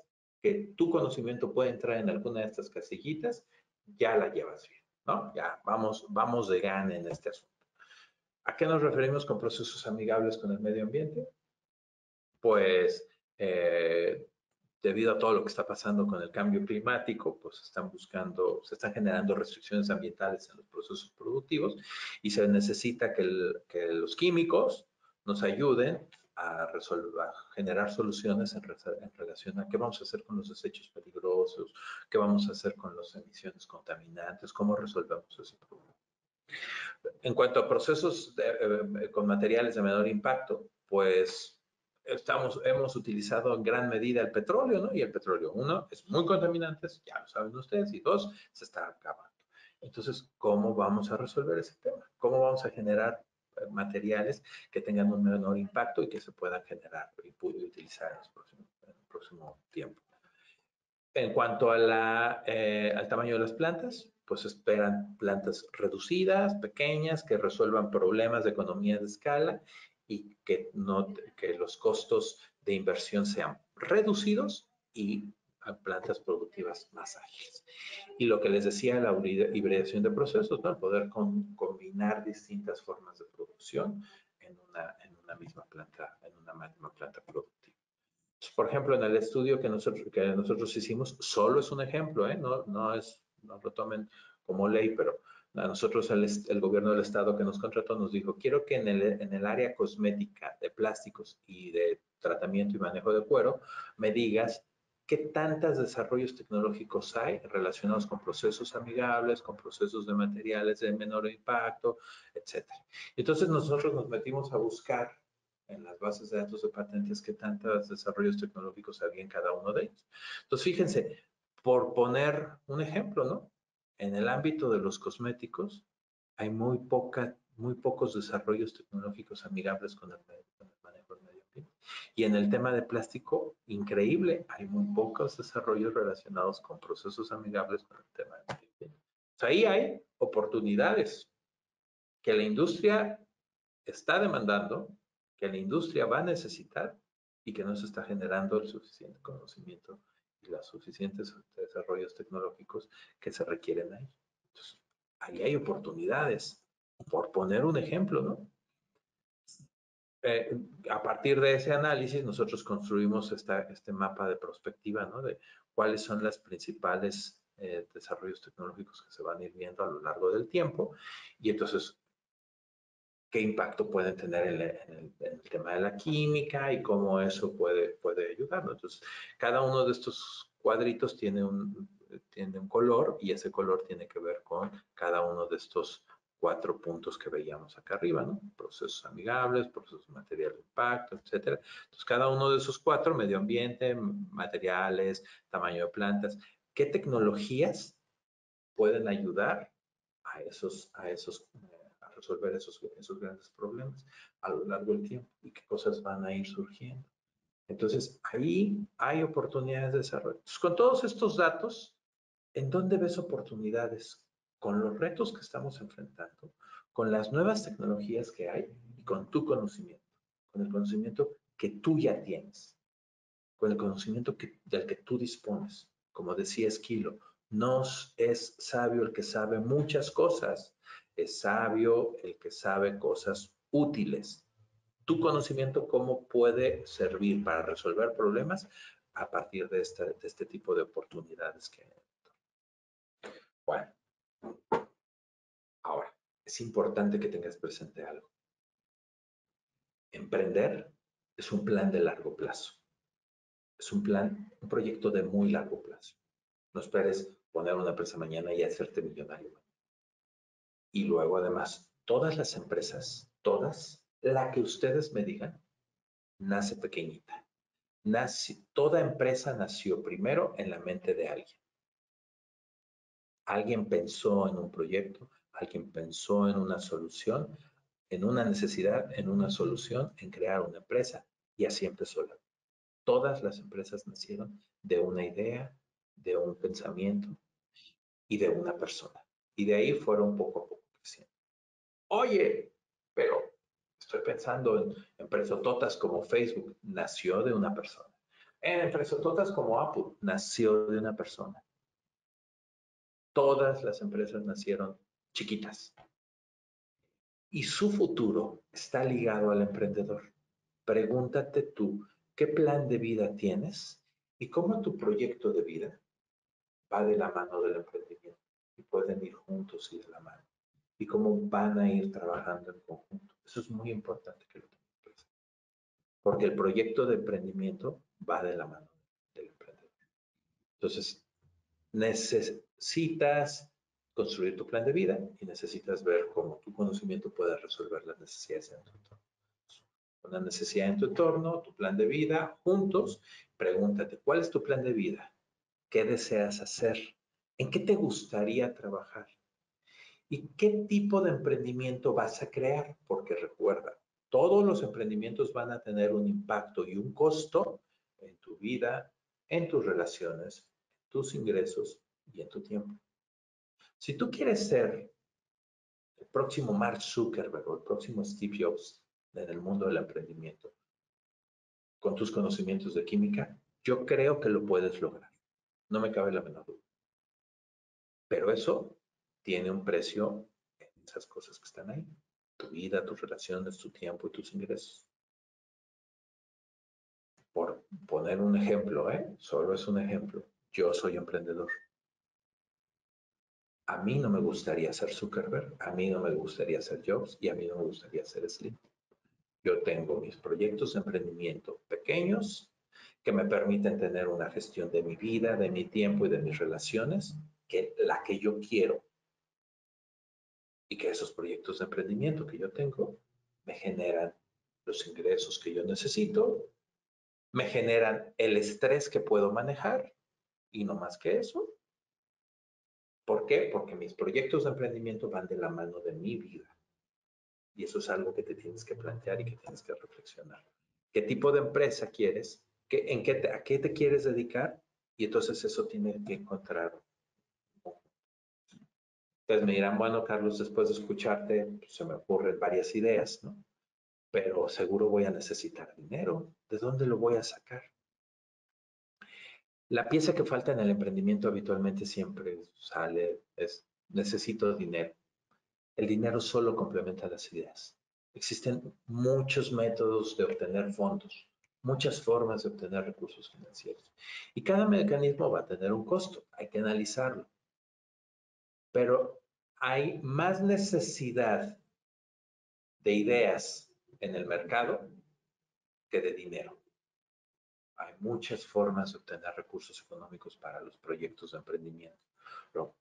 que tu conocimiento puede entrar en alguna de estas casillitas, ya la llevas bien, ¿no? Ya vamos de gana en este asunto. ¿A qué nos referimos con procesos amigables con el medio ambiente? Pues debido a todo lo que está pasando con el cambio climático, pues se están generando restricciones ambientales en los procesos productivos y se necesita que los químicos nos ayuden a generar soluciones en relación a qué vamos a hacer con los desechos peligrosos, qué vamos a hacer con las emisiones contaminantes, cómo resolvemos ese problema. En cuanto a procesos con materiales de menor impacto, pues hemos utilizado en gran medida el petróleo, ¿no? Y el petróleo, uno, es muy contaminante, ya lo saben ustedes, y dos, se está acabando. Entonces, ¿cómo vamos a resolver ese tema? ¿Cómo vamos a generar materiales que tengan un menor impacto y que se puedan generar y utilizar en el próximo tiempo? En cuanto a al tamaño de las plantas, pues esperan plantas reducidas, pequeñas, que resuelvan problemas de economía de escala y que los costos de inversión sean reducidos y a plantas productivas más ágiles. Y lo que les decía, la hibridación de procesos, ¿no? El poder combinar distintas formas de producción en una misma planta productiva. Por ejemplo, en el estudio que nosotros hicimos, solo es un ejemplo, no lo tomen como ley, pero a nosotros el gobierno del estado que nos contrató nos dijo, quiero que en el área cosmética de plásticos y de tratamiento y manejo de cuero, me digas qué tantos desarrollos tecnológicos hay relacionados con procesos amigables, con procesos de materiales de menor impacto, etc. Entonces nosotros nos metimos a buscar en las bases de datos de patentes qué tantos desarrollos tecnológicos había en cada uno de ellos. Entonces, fíjense, por poner un ejemplo, ¿no? En el ámbito de los cosméticos hay muy pocos desarrollos tecnológicos amigables con el manejo del medio ambiente. Y en el tema de plástico, increíble, hay muy pocos desarrollos relacionados con procesos amigables con el tema del medio ambiente. O sea, ahí hay oportunidades que la industria está demandando, que la industria va a necesitar y que no se está generando el suficiente conocimiento y los suficientes desarrollos tecnológicos que se requieren ahí. Entonces, ahí hay oportunidades, por poner un ejemplo, ¿no? A partir de ese análisis, nosotros construimos este mapa de prospectiva, ¿no? De cuáles son las principales desarrollos tecnológicos que se van a ir viendo a lo largo del tiempo. Y entonces, qué impacto pueden tener en el tema de la química y cómo eso puede ayudarnos. Entonces, cada uno de estos cuadritos tiene un color y ese color tiene que ver con cada uno de estos 4 puntos que veíamos acá arriba, ¿no? Procesos amigables, procesos material de impacto, etcétera. Entonces, cada uno de esos 4, medio ambiente, materiales, tamaño de plantas, ¿qué tecnologías pueden ayudar a resolver esos grandes problemas a lo largo del tiempo y qué cosas van a ir surgiendo? Entonces, ahí hay oportunidades de desarrollo. Entonces, con todos estos datos, ¿en dónde ves oportunidades? Con los retos que estamos enfrentando, con las nuevas tecnologías que hay y con tu conocimiento, con el conocimiento que tú ya tienes, con el conocimiento del que tú dispones. Como decía Esquilo, no es sabio el que sabe muchas cosas, es sabio el que sabe cosas útiles. Tu conocimiento, ¿cómo puede servir para resolver problemas a partir de este tipo de oportunidades que hay? Bueno, ahora, es importante que tengas presente algo. Emprender es un plan de largo plazo. Es un proyecto de muy largo plazo. No esperes poner una empresa mañana y hacerte millonario. Y luego, además, todas las empresas, la que ustedes me digan, nace pequeñita. Toda empresa nació primero en la mente de alguien. Alguien pensó en un proyecto, alguien pensó en una solución, en una necesidad, en una solución, en crear una empresa. Y así empezó. Todas las empresas nacieron de una idea, de un pensamiento y de una persona. Y de ahí fueron poco a poco creciendo. Oye, pero estoy pensando en empresototas como Facebook, nació de una persona. En empresototas como Apple, nació de una persona. Todas las empresas nacieron chiquitas. Y su futuro está ligado al emprendedor. Pregúntate tú, ¿qué plan de vida tienes? Y cómo tu proyecto de vida va de la mano del emprendimiento. Y pueden ir juntos y de la mano. Y cómo van a ir trabajando en conjunto. Eso es muy importante que lo tengan presente. Porque el proyecto de emprendimiento va de la mano del emprendedor. Entonces, necesitas construir tu plan de vida y necesitas ver cómo tu conocimiento puede resolver las necesidades de tu entorno. una necesidad en tu entorno, tu plan de vida, juntos, pregúntate, ¿cuál es tu plan de vida? ¿Qué deseas hacer? ¿En qué te gustaría trabajar? ¿Y qué tipo de emprendimiento vas a crear? Porque recuerda, todos los emprendimientos van a tener un impacto y un costo en tu vida, en tus relaciones, en tus ingresos y en tu tiempo. Si tú quieres ser el próximo Mark Zuckerberg o el próximo Steve Jobs en el mundo del emprendimiento, con tus conocimientos de química, yo creo que lo puedes lograr. No me cabe la menor duda. Pero eso tiene un precio en esas cosas que están ahí. Tu vida, tus relaciones, tu tiempo y tus ingresos. Por poner un ejemplo, solo es un ejemplo. Yo soy emprendedor. A mí no me gustaría ser Zuckerberg, a mí no me gustaría ser Jobs y a mí no me gustaría ser Slim. Yo tengo mis proyectos de emprendimiento pequeños que me permiten tener una gestión de mi vida, de mi tiempo y de mis relaciones, la que yo quiero. Y que esos proyectos de emprendimiento que yo tengo me generan los ingresos que yo necesito, me generan el estrés que puedo manejar y no más que eso. ¿Por qué? Porque mis proyectos de emprendimiento van de la mano de mi vida. Y eso es algo que te tienes que plantear y que tienes que reflexionar. ¿Qué tipo de empresa quieres? ¿A qué te quieres dedicar? Y entonces eso tiene que encontrar. Entonces me dirán, bueno, Carlos, después de escucharte, pues, se me ocurren varias ideas, ¿no? Pero seguro voy a necesitar dinero. ¿De dónde lo voy a sacar? La pieza que falta en el emprendimiento habitualmente siempre sale es necesito dinero. El dinero solo complementa las ideas. Existen muchos métodos de obtener fondos, muchas formas de obtener recursos financieros. Y cada mecanismo va a tener un costo, hay que analizarlo. Pero hay más necesidad de ideas en el mercado que de dinero. Hay muchas formas de obtener recursos económicos para los proyectos de emprendimiento,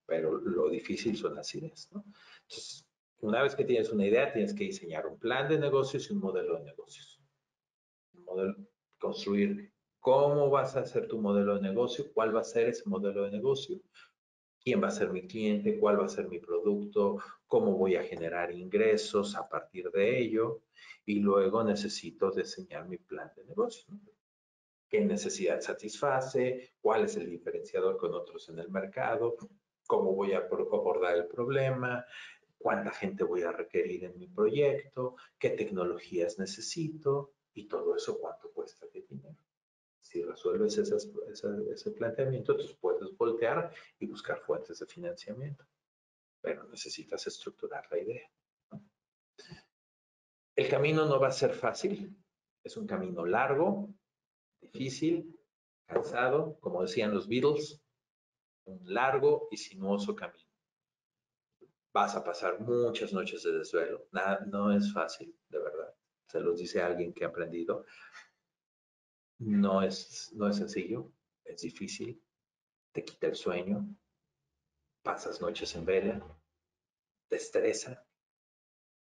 pero lo difícil son las ideas, ¿no? Entonces, una vez que tienes una idea, tienes que diseñar un plan de negocios y un modelo de negocios. Construir cómo vas a hacer tu modelo de negocio, cuál va a ser ese modelo de negocio, quién va a ser mi cliente, cuál va a ser mi producto, cómo voy a generar ingresos a partir de ello, y luego necesito diseñar mi plan de negocio, ¿no? ¿Qué necesidad satisface? ¿Cuál es el diferenciador con otros en el mercado? ¿Cómo voy a abordar el problema? ¿Cuánta gente voy a requerir en mi proyecto? ¿Qué tecnologías necesito? Y todo eso, ¿cuánto cuesta de dinero? Si resuelves ese planteamiento, entonces puedes voltear y buscar fuentes de financiamiento. Pero necesitas estructurar la idea, ¿no? El camino no va a ser fácil. Es un camino largo, difícil, cansado, como decían los Beatles, un largo y sinuoso camino. Vas a pasar muchas noches de desvelo. Nada, no es fácil, de verdad. Se los dice alguien que ha aprendido. No es sencillo, es difícil, te quita el sueño, pasas noches en vela, te estresa.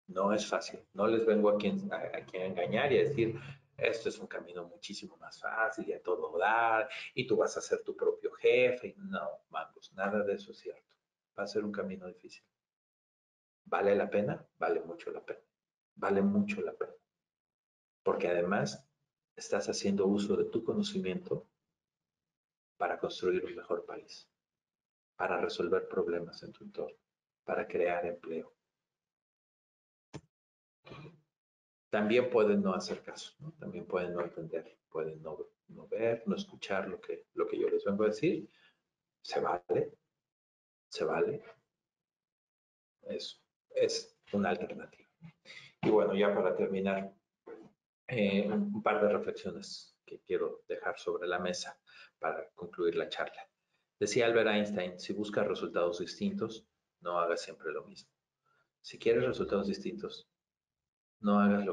No es fácil. No les vengo aquí a engañar y a decir, esto es un camino muchísimo más fácil y a todo dar, y tú vas a ser tu propio jefe. No, vamos, nada de eso es cierto. Va a ser un camino difícil. ¿Vale la pena? Vale mucho la pena. Vale mucho la pena. Porque además estás haciendo uso de tu conocimiento para construir un mejor país, para resolver problemas en tu entorno, para crear empleo. También pueden no hacer caso, ¿no? También pueden no entender, pueden no ver, no escuchar lo que yo les vengo a decir. Se vale, se vale. Es una alternativa. Y bueno, ya para terminar, un par de reflexiones que quiero dejar sobre la mesa para concluir la charla. Decía Albert Einstein, si buscas resultados distintos, no hagas siempre lo mismo. Si quieres resultados distintos, no hagas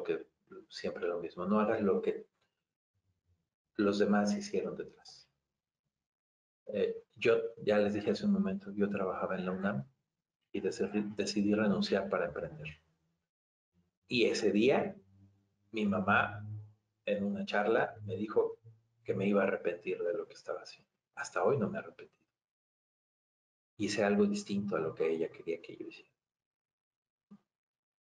siempre lo mismo, no hagas lo que los demás hicieron detrás. Yo ya les dije hace un momento, yo trabajaba en la UNAM y decidí renunciar para emprender. Y ese día Mi mamá en una charla me dijo que me iba a arrepentir de lo que estaba haciendo. Hasta hoy no me he arrepentido. Hice algo distinto a lo que ella quería que yo hiciera.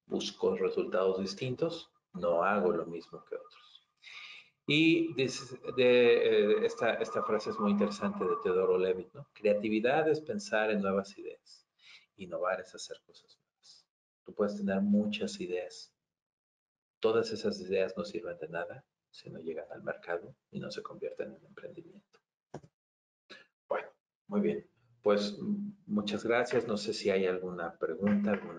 Busco resultados distintos, no hago lo mismo que otros. Y esta frase es muy interesante de Teodoro Levitt, ¿no? Creatividad es pensar en nuevas ideas. Innovar es hacer cosas nuevas. Tú puedes tener muchas ideas. Todas esas ideas no sirven de nada si no llegan al mercado y no se convierten en emprendimiento. Bueno, muy bien. Pues muchas gracias. No sé si hay alguna pregunta, algún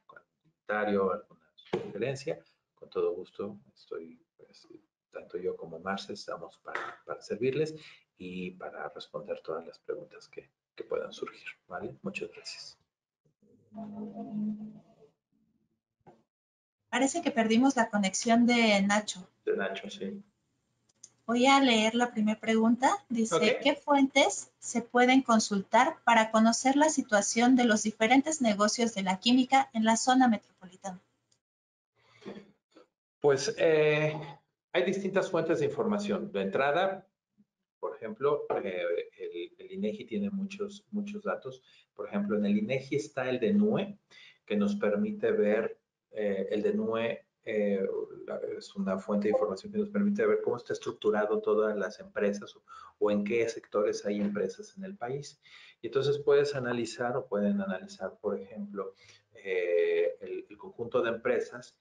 comentario, alguna sugerencia. Con todo gusto estoy, pues, tanto yo como Marce estamos para servirles y para responder todas las preguntas que puedan surgir. ¿Vale? Muchas gracias. Parece que perdimos la conexión de Nacho. De Nacho, sí. Voy a leer la primera pregunta. Dice, Okay. ¿qué fuentes se pueden consultar para conocer la situación de los diferentes negocios de la química en la zona metropolitana? Pues hay distintas fuentes de información. De entrada, por ejemplo, el INEGI tiene muchos datos. Por ejemplo, en el INEGI está el DENUE, que nos permite ver, el DENUE es una fuente de información que nos permite ver cómo está estructurado todas las empresas o en qué sectores hay empresas en el país. Y entonces puedes analizar o pueden analizar, por ejemplo, el conjunto de empresas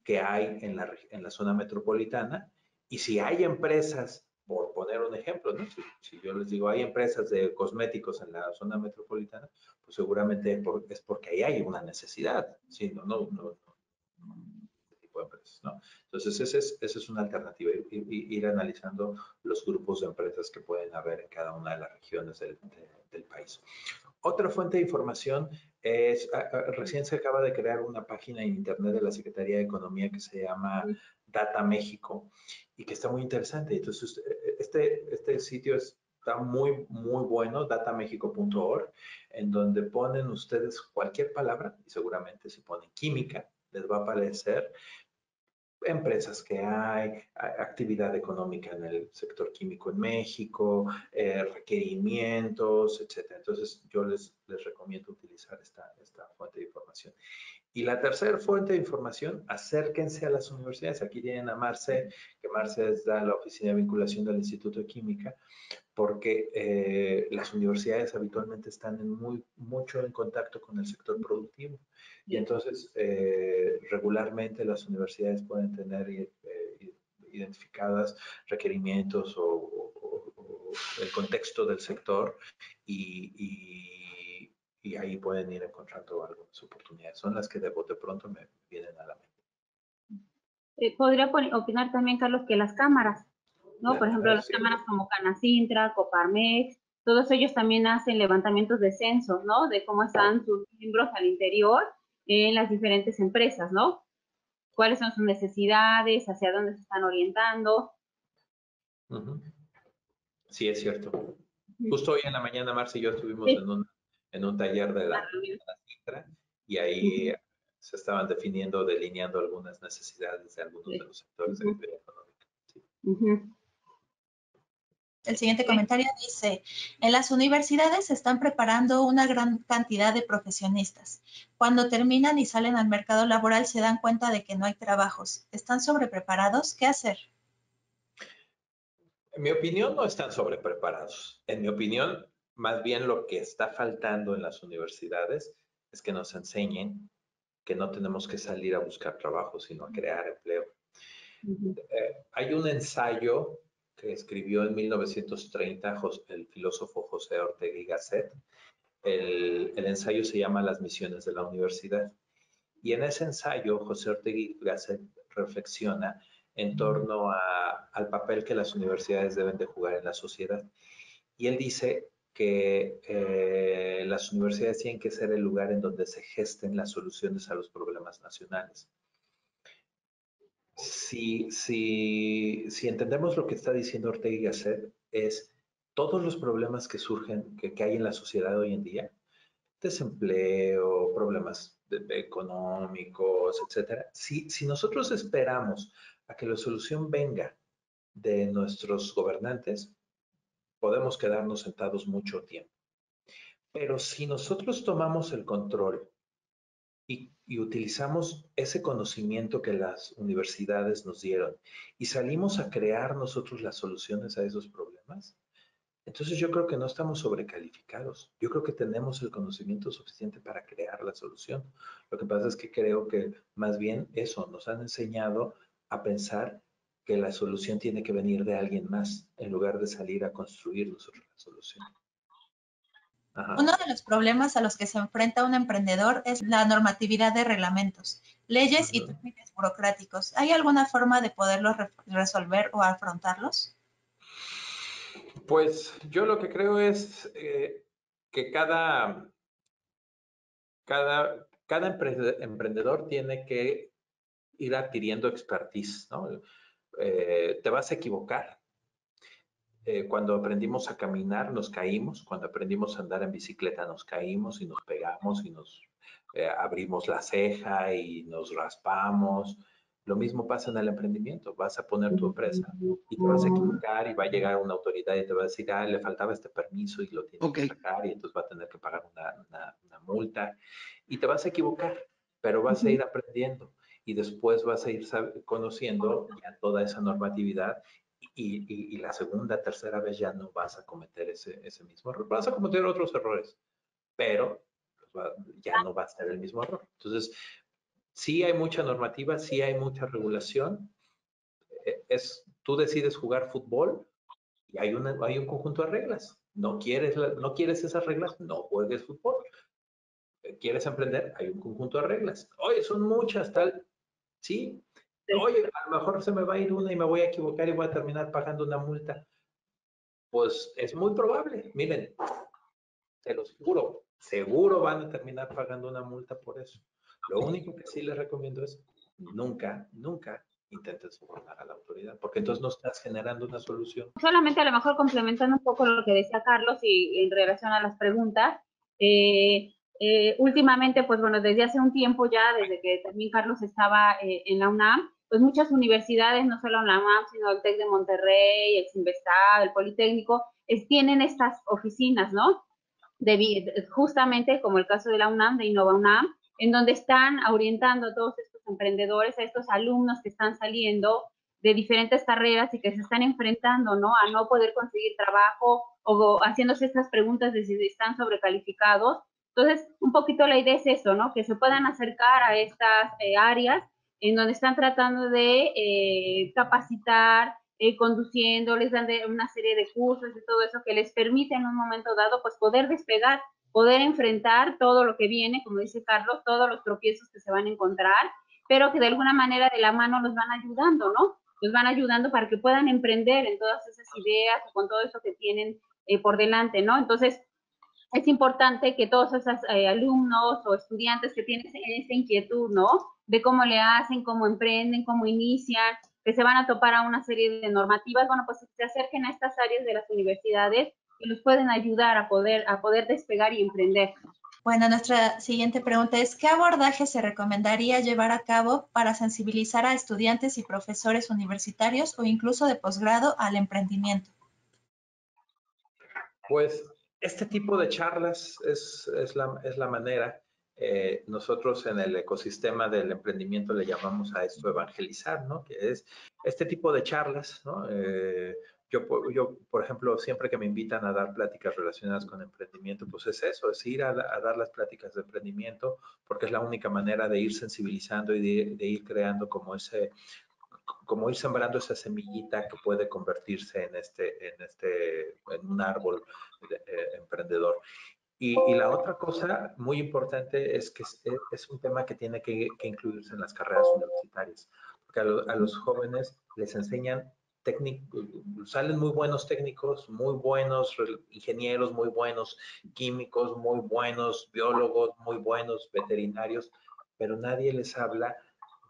que hay en la zona metropolitana y si hay empresas, por poner un ejemplo, ¿no? Si yo les digo hay empresas de cosméticos en la zona metropolitana, pues seguramente es porque ahí hay una necesidad, ¿sí? No este tipo de empresas, ¿no? Entonces esa es una alternativa, ir analizando los grupos de empresas que pueden haber en cada una de las regiones del país. Otra fuente de información es, recién se acaba de crear una página en internet de la Secretaría de Economía que se llama Data México y que está muy interesante. Entonces, este sitio está muy bueno, datamexico.org, en donde ponen ustedes cualquier palabra y seguramente si ponen química, les va a aparecer empresas que hay, actividad económica en el sector químico en México, requerimientos, etcétera. Entonces, yo les recomiendo utilizar esta fuente de información. Y la tercera fuente de información, acérquense a las universidades. Aquí tienen a Marce, que Marce es la oficina de vinculación del Instituto de Química, porque las universidades habitualmente están mucho en contacto con el sector productivo. Y entonces, regularmente las universidades pueden tener identificadas requerimientos o el contexto del sector y ahí pueden ir encontrando algunas oportunidades. Son las que de bote pronto me vienen a la mente. Podría opinar también, Carlos, que las cámaras, ¿no? Por ejemplo, las cámaras como Canacintra, Coparmex, todos ellos también hacen levantamientos de censos, ¿no? De cómo están sus miembros al interior en las diferentes empresas, ¿no? Cuáles son sus necesidades, hacia dónde se están orientando. Sí, es cierto. Justo hoy en la mañana, Marcia y yo estuvimos en un taller de la Citra y ahí se estaban definiendo, delineando algunas necesidades de algunos de los sectores de actividad económica. Sí. El siguiente comentario dice, en las universidades se están preparando una gran cantidad de profesionistas. Cuando terminan y salen al mercado laboral se dan cuenta de que no hay trabajos. ¿Están sobrepreparados? ¿Qué hacer? En mi opinión, no están sobrepreparados. En mi opinión, más bien lo que está faltando en las universidades es que nos enseñen que no tenemos que salir a buscar trabajo, sino a crear empleo. Hay un ensayo que escribió en 1930 el filósofo José Ortega y Gasset. El ensayo se llama Las misiones de la universidad. Y en ese ensayo, José Ortega y Gasset reflexiona en torno al papel que las universidades deben de jugar en la sociedad. Y él dice que las universidades tienen que ser el lugar en donde se gesten las soluciones a los problemas nacionales. Si entendemos lo que está diciendo Ortega y Gasset, es todos los problemas que surgen, que hay en la sociedad hoy en día, desempleo, problemas económicos, etcétera. Si nosotros esperamos a que la solución venga de nuestros gobernantes, podemos quedarnos sentados mucho tiempo. Pero si nosotros tomamos el control y utilizamos ese conocimiento que las universidades nos dieron y salimos a crear nosotros las soluciones a esos problemas, entonces yo creo que no estamos sobrecalificados. Yo creo que tenemos el conocimiento suficiente para crear la solución. Lo que pasa es que creo que más bien eso nos han enseñado a pensar que la solución tiene que venir de alguien más en lugar de salir a construir nosotros la solución. Ajá. Uno de los problemas a los que se enfrenta un emprendedor es la normatividad de reglamentos, leyes y trámites burocráticos. ¿Hay alguna forma de poderlos resolver o afrontarlos? Pues yo lo que creo es que cada emprendedor tiene que ir adquiriendo expertise, ¿no? Te vas a equivocar. Cuando aprendimos a caminar nos caímos, cuando aprendimos a andar en bicicleta nos caímos y nos pegamos y nos abrimos la ceja y nos raspamos. Lo mismo pasa en el emprendimiento. Vas a poner tu empresa y te vas a equivocar y va a llegar una autoridad y te va a decir, ah, le faltaba este permiso y lo tienes que sacar y entonces va a tener que pagar una multa. Y te vas a equivocar, pero vas a ir aprendiendo y después vas a ir conociendo ya toda esa normatividad y la segunda, tercera vez ya no vas a cometer ese mismo error. Vas a cometer otros errores, pero pues, ya no va a ser el mismo error. Entonces, sí hay mucha normativa, sí hay mucha regulación. Tú decides jugar fútbol y hay un conjunto de reglas. No quieres esas reglas, no juegues fútbol. ¿Quieres emprender? Hay un conjunto de reglas. Oye, son muchas, tal. Sí. Oye, a lo mejor se me va a ir una y me voy a equivocar y voy a terminar pagando una multa. Pues es muy probable. Miren, te los juro, seguro van a terminar pagando una multa por eso. Lo único que sí les recomiendo es nunca intentes sobornar a la autoridad, porque entonces no estás generando una solución. Solamente a lo mejor complementando un poco lo que decía Carlos y en relación a las preguntas, últimamente, pues bueno, desde hace un tiempo ya, desde que también Carlos estaba en la UNAM, pues muchas universidades, no solo la UNAM, sino el TEC de Monterrey, el CINVESTAB, el Politécnico, tienen estas oficinas, ¿no? Justamente como el caso de la UNAM, de Innova UNAM, en donde están orientando a todos estos emprendedores, a estos alumnos que están saliendo de diferentes carreras y que se están enfrentando, ¿no? A no poder conseguir trabajo o haciéndose estas preguntas de si están sobrecalificados. Entonces, un poquito la idea es eso, ¿no? Que se puedan acercar a estas áreas en donde están tratando de capacitar, conduciendo, les dan una serie de cursos y todo eso que les permite en un momento dado pues poder despegar, poder enfrentar todo lo que viene, como dice Carlos, todos los tropiezos que se van a encontrar, pero que de alguna manera de la mano los van ayudando, ¿no? Los van ayudando para que puedan emprender en todas esas ideas o con todo eso que tienen por delante, ¿no? Entonces, es importante que todos esos alumnos o estudiantes que tienen esa inquietud, ¿no? De cómo le hacen, cómo emprenden, cómo inician, que se van a topar a una serie de normativas, bueno, pues se acerquen a estas áreas de las universidades que los pueden ayudar a poder despegar y emprender. Bueno, nuestra siguiente pregunta es, ¿qué abordaje se recomendaría llevar a cabo para sensibilizar a estudiantes y profesores universitarios o incluso de posgrado al emprendimiento? Pues este tipo de charlas es la manera. Nosotros en el ecosistema del emprendimiento le llamamos a esto evangelizar, ¿no? Que es este tipo de charlas, ¿no? Yo, por ejemplo, siempre que me invitan a dar pláticas relacionadas con emprendimiento, pues es eso, es ir a dar las pláticas de emprendimiento, porque es la única manera de ir sensibilizando y de ir creando como ir sembrando esa semillita que puede convertirse en un árbol emprendedor. Y la otra cosa muy importante es que es un tema que tiene que incluirse en las carreras universitarias, porque a los jóvenes les enseñan salen muy buenos técnicos, muy buenos ingenieros, muy buenos químicos, muy buenos biólogos, muy buenos veterinarios, pero nadie les habla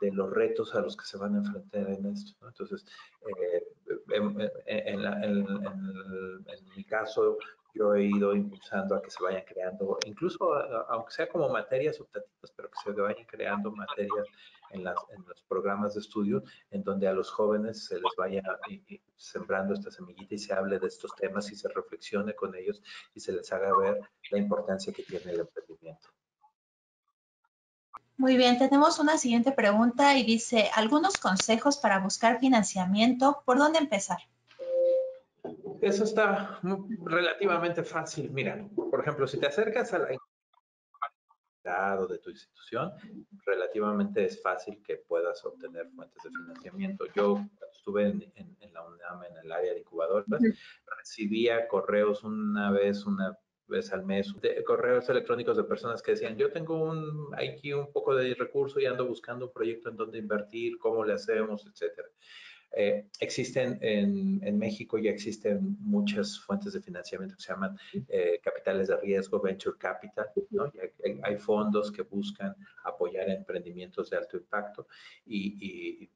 de los retos a los que se van a enfrentar en esto, ¿no? Entonces, en mi caso, yo he ido impulsando a que se vayan creando, incluso aunque sea como materias optativas, pero que se vayan creando materias en los programas de estudio en donde a los jóvenes se les vaya sembrando esta semillita y se hable de estos temas y se reflexione con ellos y se les haga ver la importancia que tiene el emprendimiento. Muy bien, tenemos una siguiente pregunta y dice, ¿algunos consejos para buscar financiamiento? ¿Por dónde empezar? Eso está relativamente fácil. Mira, por ejemplo, si te acercas a la de tu institución, relativamente es fácil que puedas obtener fuentes de financiamiento. Yo, cuando estuve en la UNAM, en el área de incubadoras, recibía correos una vez al mes, correos electrónicos de personas que decían, yo tengo aquí un poco de recurso y ando buscando un proyecto en donde invertir, cómo le hacemos, etcétera. Existen en México, ya existen muchas fuentes de financiamiento que se llaman capitales de riesgo, venture capital, ¿no? Hay fondos que buscan apoyar emprendimientos de alto impacto y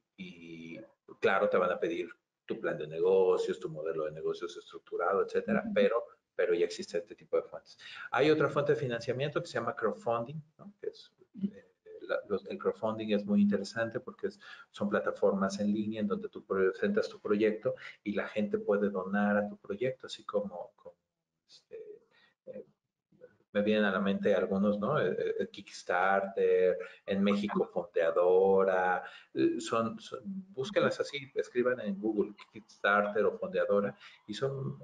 claro, te van a pedir tu plan de negocios, tu modelo de negocios estructurado, etcétera, pero ya existe este tipo de fuentes. Hay otra fuente de financiamiento que se llama crowdfunding, ¿no? Que es el crowdfunding es muy interesante porque son plataformas en línea en donde tú presentas tu proyecto y la gente puede donar a tu proyecto, así como me vienen a la mente algunos, ¿no? Kickstarter, en México Fondeadora, búsquenlas así, escriban en Google Kickstarter o Fondeadora y son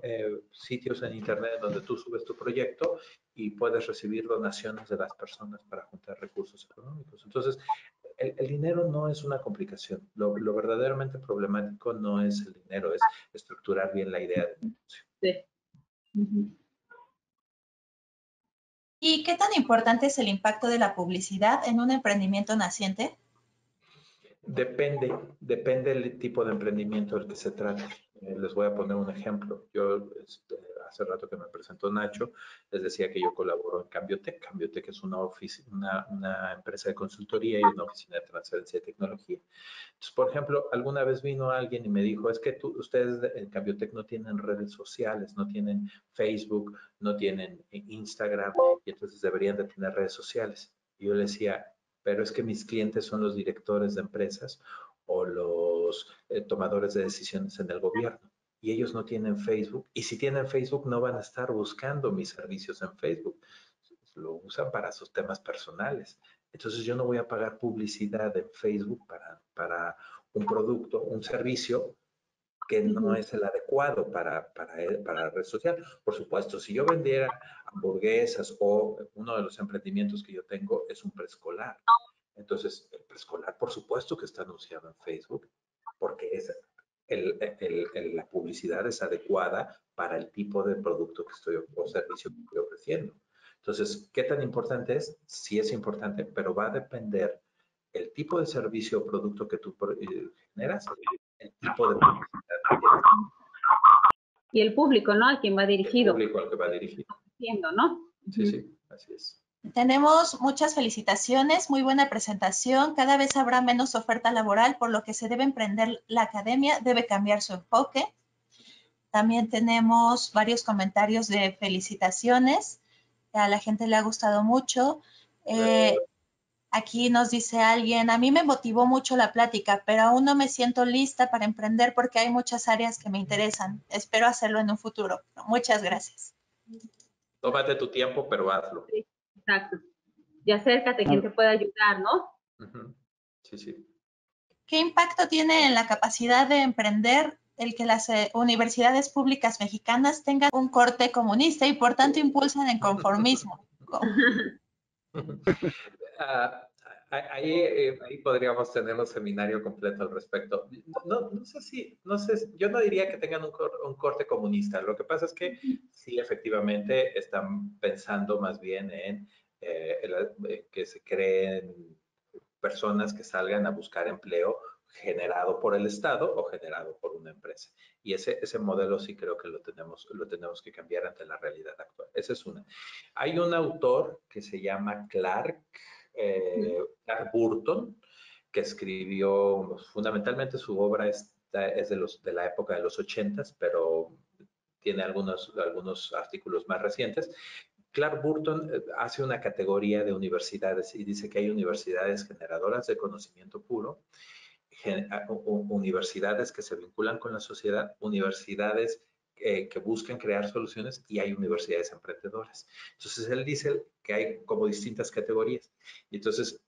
sitios en internet donde tú subes tu proyecto y puedes recibir donaciones de las personas para juntar recursos económicos. Entonces, el dinero no es una complicación. Lo verdaderamente problemático no es el dinero, es estructurar bien la idea del negocio. Sí. ¿Y qué tan importante es el impacto de la publicidad en un emprendimiento naciente? Depende del tipo de emprendimiento del que se trate. Les voy a poner un ejemplo. Yo hace rato que me presentó Nacho, les decía que yo colaboro en Cambiotech. Cambiotech es una empresa de consultoría y una oficina de transferencia de tecnología. Entonces, por ejemplo, alguna vez vino alguien y me dijo, es que ustedes en Cambiotech no tienen redes sociales, no tienen Facebook, no tienen Instagram, y entonces deberían de tener redes sociales. Y yo le decía, pero es que mis clientes son los directores de empresas o los tomadores de decisiones en el gobierno y ellos no tienen Facebook y si tienen Facebook no van a estar buscando mis servicios en Facebook, lo usan para sus temas personales. Entonces yo no voy a pagar publicidad en Facebook para un producto, un servicio que no es el adecuado para la red social. Por supuesto, si yo vendiera hamburguesas o uno de los emprendimientos que yo tengo es un preescolar. Entonces, el preescolar, por supuesto que está anunciado en Facebook, porque la publicidad es adecuada para el tipo de producto que estoy o servicio que estoy ofreciendo. Entonces, ¿qué tan importante es? Sí es importante, pero va a depender el tipo de servicio o producto que tú generas, el tipo de publicidad que tienes. Y el público, ¿no? A quien va dirigido. El público al que va dirigido. Entiendo, ¿no? Sí, sí, así es. Tenemos muchas felicitaciones, muy buena presentación. Cada vez habrá menos oferta laboral, por lo que se debe emprender la academia, debe cambiar su enfoque. También tenemos varios comentarios de felicitaciones. A la gente le ha gustado mucho. Aquí nos dice alguien, a mí me motivó mucho la plática, pero aún no me siento lista para emprender porque hay muchas áreas que me interesan. Espero hacerlo en un futuro. Muchas gracias. Tómate tu tiempo, pero hazlo. Sí, exacto. Y acércate, quien te pueda ayudar, ¿no? Sí, sí. ¿Qué impacto tiene en la capacidad de emprender el que las universidades públicas mexicanas tengan un corte comunista y por tanto impulsan el conformismo? Ahí podríamos tener un seminario completo al respecto. No sé, yo no diría que tengan un corte comunista. Lo que pasa es que sí, efectivamente, están pensando más bien en que se creen personas que salgan a buscar empleo generado por el Estado o generado por una empresa. Y ese modelo sí creo que lo tenemos que cambiar ante la realidad actual. Esa es una. Hay un autor que se llama Clark Burton, que escribió, fundamentalmente su obra es de la época de los 80s, pero tiene algunos artículos más recientes. Clark Burton hace una categoría de universidades y dice que hay universidades generadoras de conocimiento puro, universidades que se vinculan con la sociedad, universidades que buscan crear soluciones y hay universidades emprendedoras. Entonces, él dice que hay como distintas categorías. Y entonces,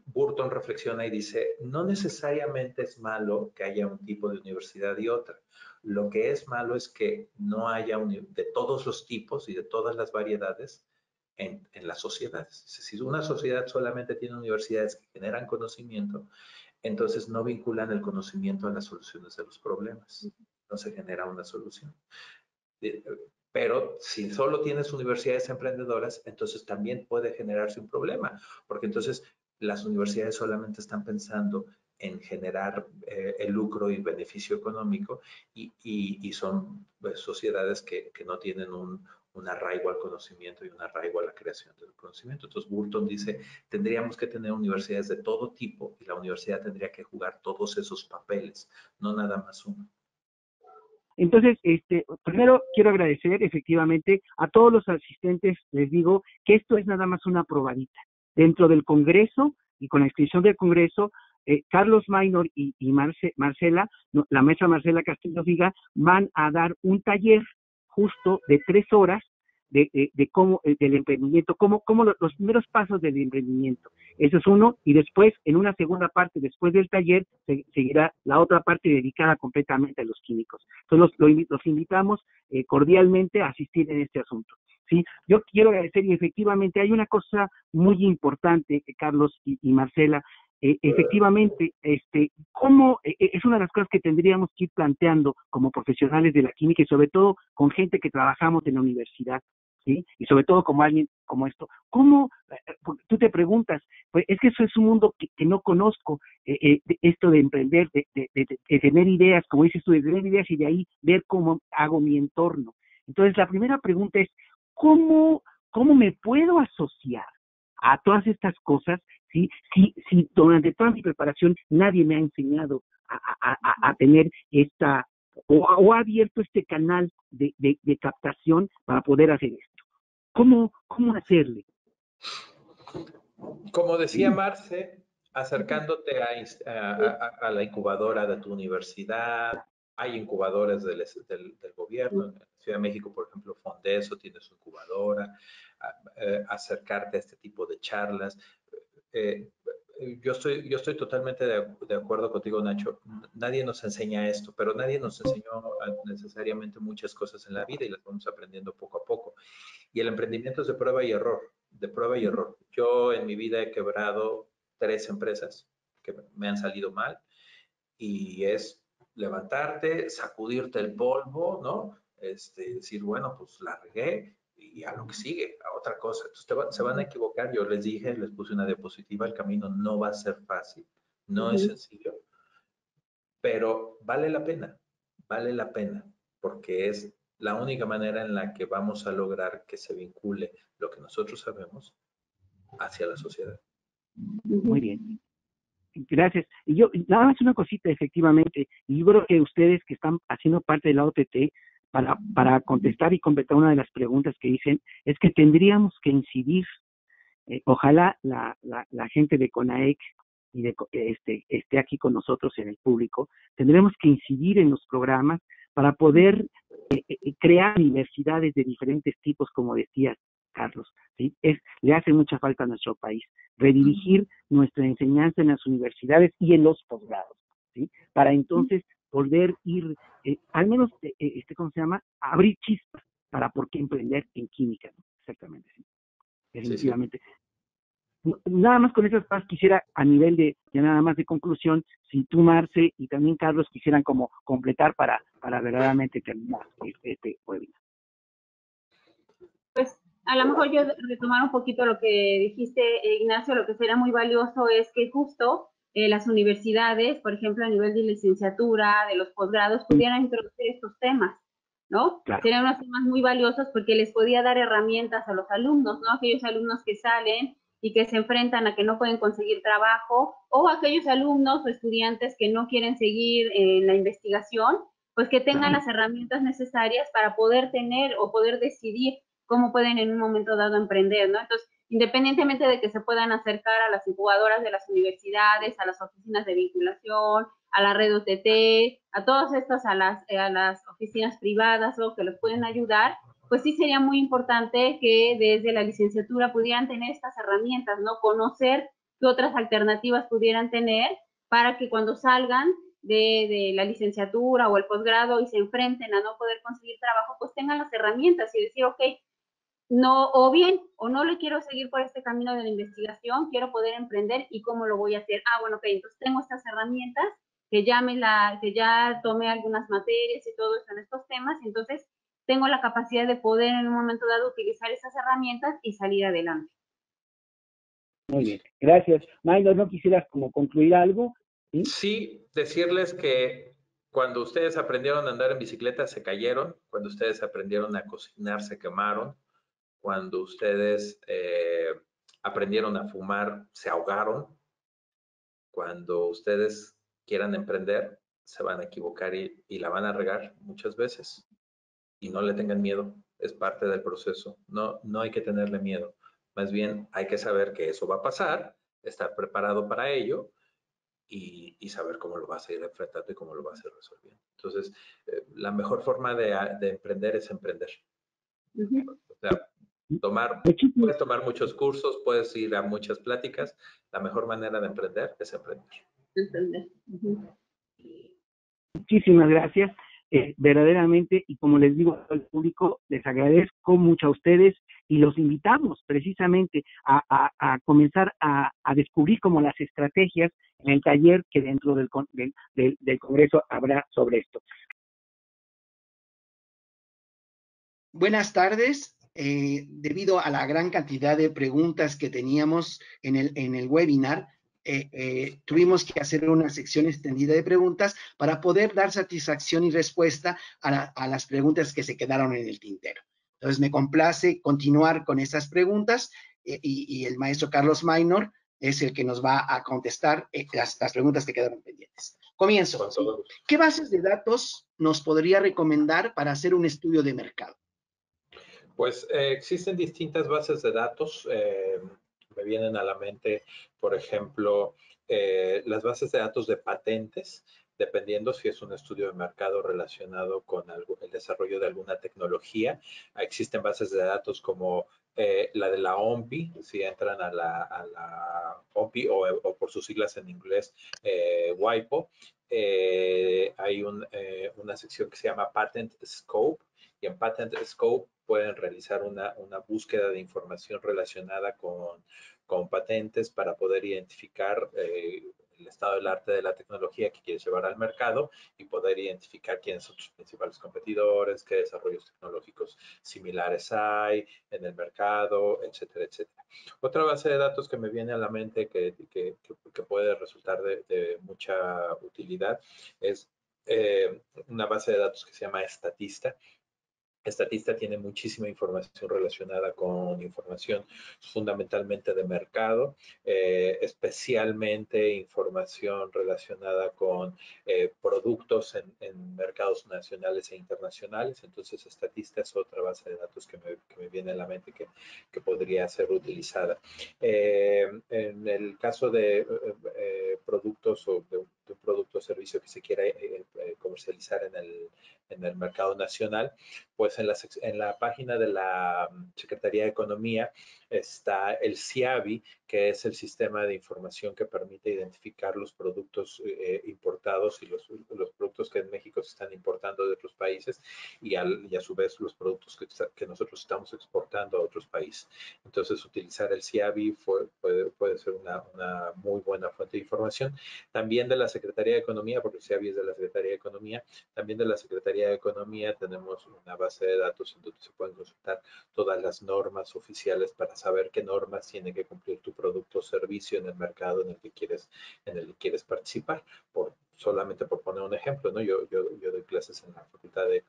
Burton reflexiona y dice, no necesariamente es malo que haya un tipo de universidad y otra. Lo que es malo es que no haya de todos los tipos y de todas las variedades en las sociedades. Si una sociedad solamente tiene universidades que generan conocimiento, entonces no vinculan el conocimiento a las soluciones de los problemas. No se genera una solución. Pero si solo tienes universidades emprendedoras, entonces también puede generarse un problema, porque entonces las universidades solamente están pensando en generar el lucro y beneficio económico y son sociedades que no tienen un arraigo al conocimiento y un arraigo a la creación del conocimiento. Entonces, Burton dice, tendríamos que tener universidades de todo tipo y la universidad tendría que jugar todos esos papeles, no nada más uno. Entonces, primero quiero agradecer efectivamente a todos los asistentes, les digo que esto es nada más una probadita. Dentro del Congreso y con la inscripción del Congreso, Carlos Maynor y Marcela, la maestra Marcela Castillo Viga, van a dar un taller justo de 3 horas de cómo, del emprendimiento, cómo los primeros pasos del emprendimiento. Eso es uno, y después, en una segunda parte, después del taller, seguirá la otra parte dedicada completamente a los químicos. Entonces, los invitamos cordialmente a asistir en este asunto. ¿Sí? Yo quiero agradecer, y efectivamente hay una cosa muy importante, Carlos y Marcela, efectivamente, cómo es una de las cosas que tendríamos que ir planteando como profesionales de la química y sobre todo con gente que trabajamos en la universidad, ¿sí? Y sobre todo como alguien como esto, ¿cómo? Tú te preguntas, pues es que eso es un mundo que no conozco, esto de emprender, de tener ideas, como dices tú, de tener ideas y de ahí ver cómo hago mi entorno. Entonces, la primera pregunta es, ¿cómo me puedo asociar a todas estas cosas si durante toda mi preparación nadie me ha enseñado a tener esta, o ha abierto este canal de captación para poder hacer esto? ¿Cómo hacerle? Como decía Marce, acercándote a la incubadora de tu universidad, hay incubadoras del gobierno. En Ciudad de México, por ejemplo, Fondeso tiene su incubadora. Acercarte a este tipo de charlas. Yo estoy totalmente de acuerdo contigo, Nacho. Nadie nos enseña esto, pero nadie nos enseñó necesariamente muchas cosas en la vida y las vamos aprendiendo poco a poco. Y el emprendimiento es de prueba y error, de prueba y error. Yo en mi vida he quebrado 3 empresas que me han salido mal y es levantarte, sacudirte el polvo, ¿no? Decir, bueno, pues la regué y a lo que sigue, a otra cosa. Entonces se van a equivocar. Yo les dije, les puse una diapositiva, el camino no va a ser fácil, no es sencillo, pero vale la pena, porque es la única manera en la que vamos a lograr que se vincule lo que nosotros sabemos hacia la sociedad. Muy bien. Gracias. Y yo, nada más una cosita, efectivamente, y yo creo que ustedes que están haciendo parte de la OTT, para contestar y completar una de las preguntas que dicen, es que tendríamos que incidir, ojalá la gente de CONAEC y esté aquí con nosotros en el público, tendremos que incidir en los programas para poder crear universidades de diferentes tipos, como decías, Carlos, ¿sí? Le hace mucha falta a nuestro país redirigir nuestra enseñanza en las universidades y en los posgrados, ¿sí? Para entonces volver a ir, al menos, ¿cómo se llama? Abrir chispas para por qué emprender en química, ¿no? Exactamente, sí. Definitivamente. Sí, sí. Nada más con esas cosas quisiera, a nivel de nada más de conclusión, si tú, Marce, y también Carlos quisieran como completar para verdaderamente terminar este webinar. Pues a lo mejor yo retomar un poquito lo que dijiste, Ignacio, lo que sería muy valioso es que justo las universidades, por ejemplo, a nivel de licenciatura, de los posgrados, pudieran introducir estos temas, ¿no? Claro. Serían unos temas muy valiosos porque les podía dar herramientas a los alumnos, ¿no? Aquellos alumnos que salen y que se enfrentan a que no pueden conseguir trabajo, o aquellos alumnos o estudiantes que no quieren seguir en la investigación, pues que tengan las herramientas necesarias para poder tener o poder decidir cómo pueden en un momento dado emprender, ¿no? Entonces, independientemente de que se puedan acercar a las incubadoras de las universidades, a las oficinas de vinculación, a la red UTT, a todas estas, a las oficinas privadas o que los pueden ayudar, pues sí sería muy importante que desde la licenciatura pudieran tener estas herramientas, ¿no? Conocer qué otras alternativas pudieran tener para que cuando salgan de la licenciatura o el posgrado y se enfrenten a no poder conseguir trabajo, pues tengan las herramientas y decir, ok, no, o bien, o no le quiero seguir por este camino de la investigación, quiero poder emprender y cómo lo voy a hacer. Ah, bueno, ok, entonces tengo estas herramientas que ya tomé algunas materias y todo eso en estos temas, entonces tengo la capacidad de poder en un momento dado utilizar esas herramientas y salir adelante. Muy bien, gracias. Maynor, ¿no quisieras como concluir algo? Sí, decirles que cuando ustedes aprendieron a andar en bicicleta se cayeron, cuando ustedes aprendieron a cocinar se quemaron, cuando ustedes aprendieron a fumar se ahogaron, cuando ustedes quieran emprender se van a equivocar y la van a regar muchas veces. Y no le tengan miedo, es parte del proceso. No hay que tenerle miedo. Más bien hay que saber que eso va a pasar, estar preparado para ello y saber cómo lo vas a ir enfrentando y cómo lo vas a ir resolviendo. Entonces, la mejor forma de emprender es emprender. O sea, puedes tomar muchos cursos, puedes ir a muchas pláticas. La mejor manera de emprender es emprender. Muchísimas gracias. Verdaderamente, y como les digo al público, les agradezco mucho a ustedes y los invitamos precisamente a comenzar a descubrir como las estrategias en el taller que dentro del Congreso habrá sobre esto. Buenas tardes. Debido a la gran cantidad de preguntas que teníamos en el webinar, tuvimos que hacer una sección extendida de preguntas para poder dar satisfacción y respuesta a las preguntas que se quedaron en el tintero. Entonces, me complace continuar con esas preguntas y el maestro Carlos Maynor es el que nos va a contestar las preguntas que quedaron pendientes. Comienzo. ¿Qué bases de datos nos podría recomendar para hacer un estudio de mercado? Pues existen distintas bases de datos. Me vienen a la mente, por ejemplo, las bases de datos de patentes, dependiendo si es un estudio de mercado relacionado con el desarrollo de alguna tecnología. Existen bases de datos como la de la OMPI, si entran a la OMPI o por sus siglas en inglés, WIPO. Hay una sección que se llama Patent Scope, y en Patent Scope pueden realizar una búsqueda de información relacionada con patentes para poder identificar el estado del arte de la tecnología que quieres llevar al mercado y poder identificar quiénes son tus principales competidores, qué desarrollos tecnológicos similares hay en el mercado, etcétera, etcétera. Otra base de datos que me viene a la mente que puede resultar de mucha utilidad es una base de datos que se llama Statista. Statista tiene muchísima información relacionada con información fundamentalmente de mercado, especialmente información relacionada con productos en mercados nacionales e internacionales. Entonces, Statista es otra base de datos que me viene a la mente que podría ser utilizada. En el caso de productos o de un producto o servicio que se quiera comercializar en el mercado nacional, pues en la página de la Secretaría de Economía está el CIABI, que es el sistema de información que permite identificar los productos importados y los productos que en México se están importando de otros países y a su vez los productos que nosotros estamos exportando a otros países. Entonces, utilizar el CIABI puede ser una muy buena fuente de información. También de la Secretaría de Economía, porque el CIABI es de la Secretaría de Economía, también de la Secretaría de Economía tenemos una base de datos en donde se pueden consultar todas las normas oficiales para saber qué normas tiene que cumplir tu producto o servicio en el mercado en el que quieres participar. Por solamente por poner un ejemplo, ¿no? Yo doy clases en la Facultad de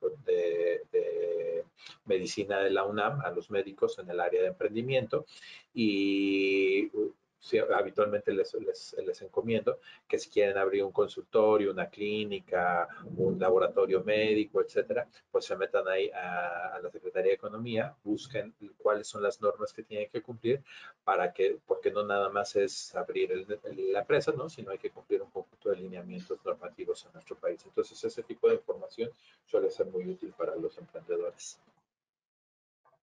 Medicina de la UNAM a los médicos en el área de emprendimiento y sí, habitualmente les encomiendo que si quieren abrir un consultorio, una clínica, un laboratorio médico, etcétera, pues se metan ahí a la Secretaría de Economía, busquen cuáles son las normas que tienen que cumplir para que, porque no nada más es abrir la empresa, ¿no? Sino hay que cumplir un conjunto de lineamientos normativos en nuestro país. Entonces, ese tipo de información suele ser muy útil para los emprendedores.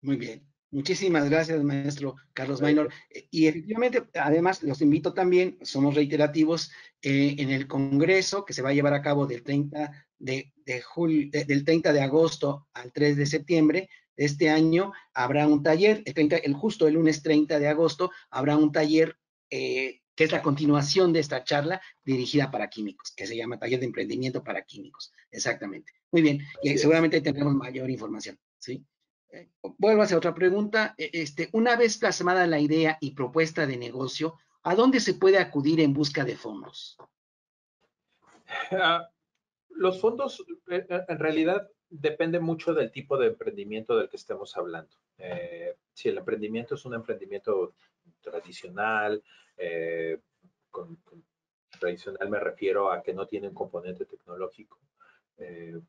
Muy bien. Muchísimas gracias, maestro Carlos Maynor. Perfecto. Y efectivamente, además, los invito también, somos reiterativos, en el Congreso que se va a llevar a cabo del 30 del 30 de agosto al 3 de septiembre de este año, habrá un taller, justo el lunes 30 de agosto, habrá un taller que es la continuación de esta charla dirigida para químicos, que se llama Taller de Emprendimiento para Químicos. Exactamente. Muy bien. Y Así es. seguramente tendremos mayor información, ¿sí? Vuelvo a hacer otra pregunta. Una vez plasmada la idea y propuesta de negocio, ¿a dónde se puede acudir en busca de fondos? Los fondos, en realidad, depende mucho del tipo de emprendimiento del que estemos hablando. Si el emprendimiento es un emprendimiento tradicional, tradicional me refiero a que no tiene un componente tecnológico,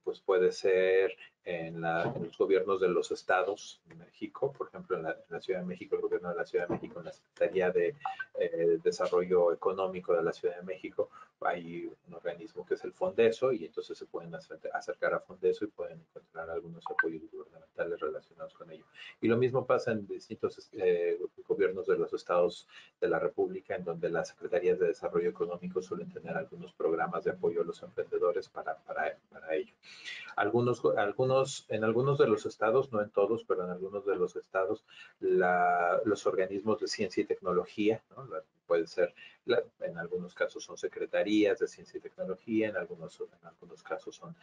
pues puede ser en los gobiernos de los estados de México, por ejemplo, en la Ciudad de México, el gobierno de la Ciudad de México, en la Secretaría de Desarrollo Económico de la Ciudad de México, hay un organismo que es el Fondeso y entonces se pueden acercar a Fondeso y pueden encontrar algunos apoyos gubernamentales relacionados con ello. Y lo mismo pasa en distintos gobiernos de los estados de la República, en donde las secretarías de Desarrollo Económico suelen tener algunos programas de apoyo a los emprendedores para ello. En algunos de los estados, no en todos, pero en algunos de los estados, los organismos de ciencia y tecnología, ¿no? Puede ser, en algunos casos son secretarías de ciencia y tecnología, en algunos casos son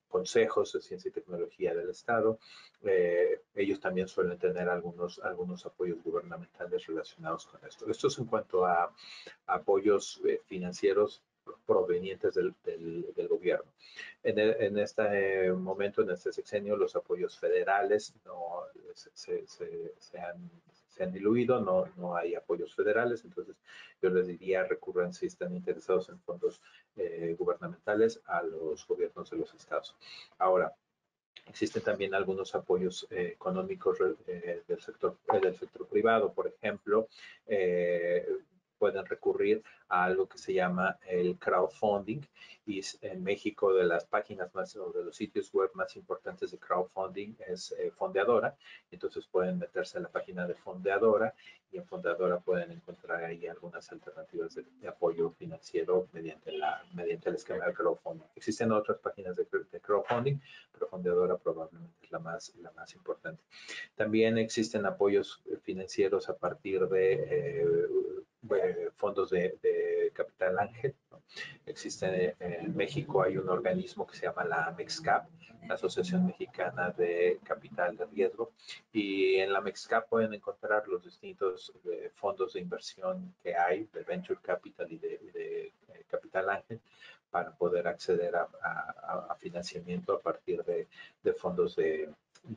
consejos de ciencia y tecnología del estado. Ellos también suelen tener algunos apoyos gubernamentales relacionados con esto. Esto es en cuanto a apoyos financieros provenientes del gobierno. En este momento, en este sexenio, los apoyos federales no se han diluido, no hay apoyos federales, entonces yo les diría recurran si están interesados en fondos gubernamentales a los gobiernos de los estados. Ahora, existen también algunos apoyos económicos del sector privado, por ejemplo, pueden recurrir a algo que se llama el crowdfunding y en México de las páginas más o de los sitios web más importantes de crowdfunding es Fondeadora. Entonces pueden meterse a la página de Fondeadora y en Fondeadora pueden encontrar ahí algunas alternativas de apoyo financiero mediante el esquema de crowdfunding. Existen otras páginas de crowdfunding, pero Fondeadora probablemente es la más importante. También existen apoyos financieros a partir de fondos de capital ángel, ¿no? Existe en México, hay un organismo que se llama la MEXCAP, la Asociación Mexicana de Capital de Riesgo, y en la MEXCAP pueden encontrar los distintos fondos de inversión que hay, de Venture Capital y de Capital Ángel, para poder acceder a financiamiento a partir de fondos de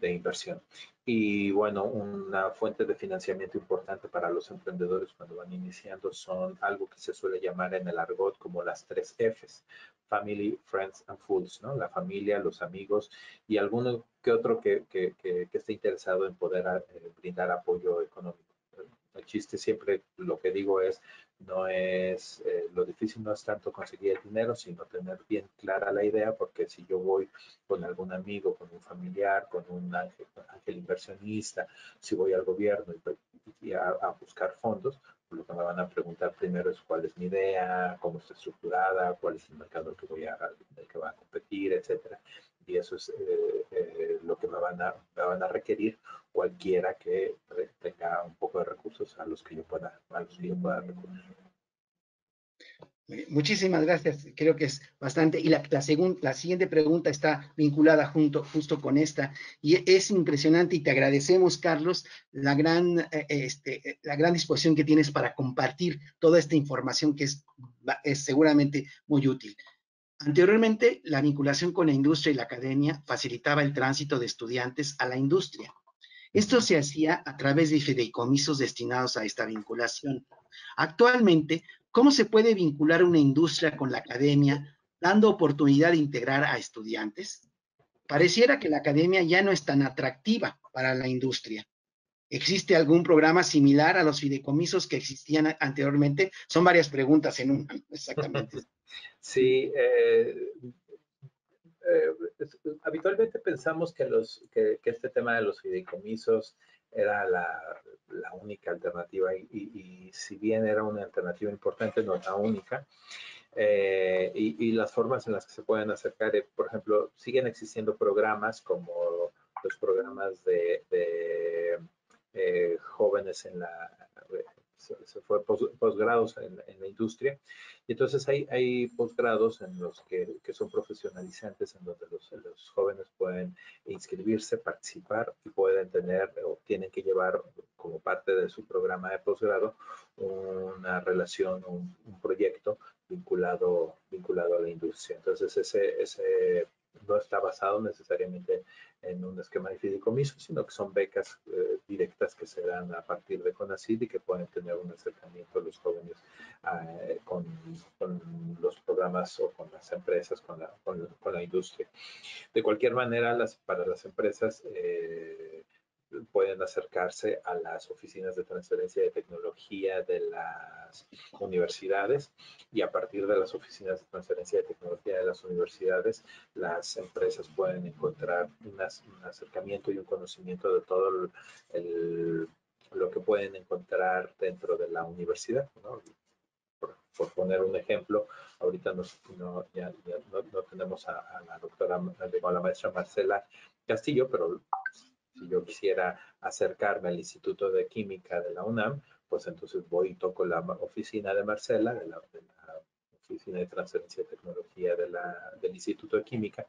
inversión. Y bueno, una fuente de financiamiento importante para los emprendedores cuando van iniciando son algo que se suele llamar en el argot como las 3 Fs: Family, Friends and Fools, ¿no? La familia, los amigos y alguno que otro que esté interesado en poder brindar apoyo económico. El chiste siempre, lo que digo es, no es, lo difícil no es tanto conseguir el dinero, sino tener bien clara la idea, porque si yo voy con algún amigo, con un familiar, con un ángel inversionista, si voy al gobierno y a buscar fondos, lo que me van a preguntar primero es cuál es mi idea, cómo está estructurada, cuál es el mercado del que va a competir, etcétera. Y eso es lo que me van a requerir cualquiera que tenga un poco de recursos a los que yo pueda recurrir. Muchísimas gracias, creo que es bastante. Y la siguiente pregunta está vinculada justo con esta. Y es impresionante y te agradecemos, Carlos, la gran disposición que tienes para compartir toda esta información que es seguramente muy útil. Anteriormente, la vinculación con la industria y la academia facilitaba el tránsito de estudiantes a la industria. Esto se hacía a través de fideicomisos destinados a esta vinculación. Actualmente, ¿cómo se puede vincular una industria con la academia, dando oportunidad de integrar a estudiantes? Pareciera que la academia ya no es tan atractiva para la industria. ¿Existe algún programa similar a los fideicomisos que existían anteriormente? Son varias preguntas en una, exactamente. Sí, habitualmente pensamos que este tema de los fideicomisos era la única alternativa y si bien era una alternativa importante, no la única. Y las formas en las que se pueden acercar, por ejemplo, siguen existiendo programas como los programas de jóvenes en la se fue posgrados en la industria. Y entonces hay posgrados en los que son profesionalizantes, en donde los jóvenes pueden inscribirse, participar y pueden tener o tienen que llevar como parte de su programa de posgrado una relación, un proyecto vinculado a la industria. Entonces ese no está basado necesariamente en un esquema de fideicomiso, sino que son becas directas que se dan a partir de CONACYT y que pueden tener un acercamiento los jóvenes con los programas o con las empresas, con la industria. De cualquier manera, para las empresas pueden acercarse a las oficinas de transferencia de tecnología de las universidades y a partir de las oficinas de transferencia de tecnología de las universidades, las empresas pueden encontrar un acercamiento y un conocimiento de todo lo que pueden encontrar dentro de la universidad, ¿no? Por poner un ejemplo, ahorita ya no tenemos a la doctora, a la maestra Marcela Castillo, pero si yo quisiera acercarme al Instituto de Química de la UNAM, pues entonces voy y toco la oficina de Marcela, de la oficina de transferencia de tecnología del Instituto de Química,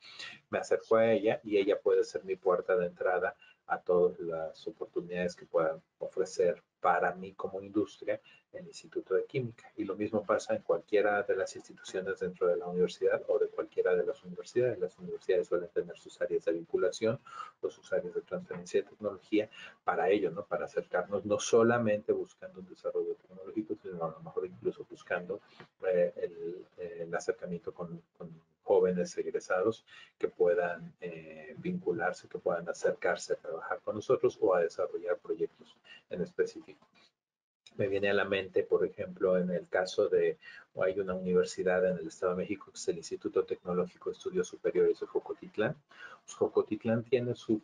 me acerco a ella y ella puede ser mi puerta de entrada a todas las oportunidades que puedan ofrecer para mí como industria el Instituto de Química. Y lo mismo pasa en cualquiera de las instituciones dentro de la universidad o de cualquiera de las universidades. Las universidades suelen tener sus áreas de vinculación o sus áreas de transferencia de tecnología para ello, ¿no? Para acercarnos no solamente buscando un desarrollo tecnológico, sino a lo mejor incluso buscando el acercamiento con jóvenes egresados que puedan vincularse, que puedan acercarse a trabajar con nosotros o a desarrollar proyectos en específico. Me viene a la mente, por ejemplo, en el caso de, hay una universidad en el Estado de México, que es el Instituto Tecnológico de Estudios Superiores de Jocotitlán. Pues Jocotitlán tiene su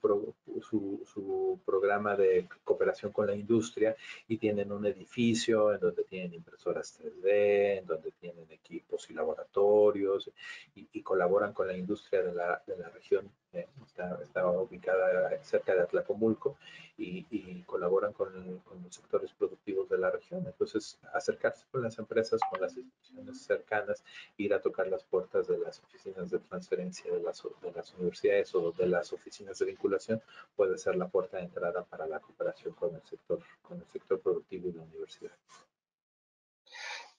programa de cooperación con la industria y tienen un edificio en donde tienen impresoras 3D, en donde tienen equipos y laboratorios y colaboran con la industria de la región. Está ubicada cerca de Atlacomulco y colaboran con los sectores productivos de la región. Entonces, acercarse con las empresas, con las instituciones cercanas, ir a tocar las puertas de las oficinas de transferencia de las universidades o de las oficinas de vinculación puede ser la puerta de entrada para la cooperación con el sector productivo y la universidad.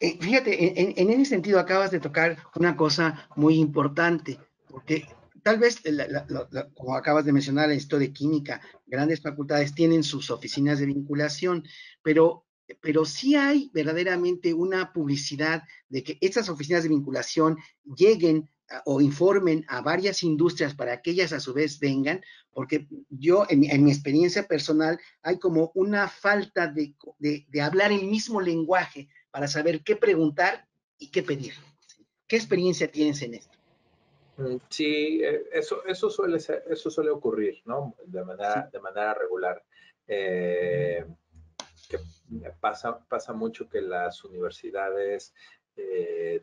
Fíjate, en ese sentido acabas de tocar una cosa muy importante, porque tal vez, como acabas de mencionar, esto de química, grandes facultades tienen sus oficinas de vinculación, pero sí hay verdaderamente una publicidad de que estas oficinas de vinculación lleguen o informen a varias industrias para que ellas a su vez vengan, porque yo, en mi experiencia personal, hay como una falta de hablar el mismo lenguaje para saber qué preguntar y qué pedir. ¿Qué experiencia tienes en esto? Sí, eso suele ocurrir, ¿no? De manera regular. Que pasa mucho que las universidades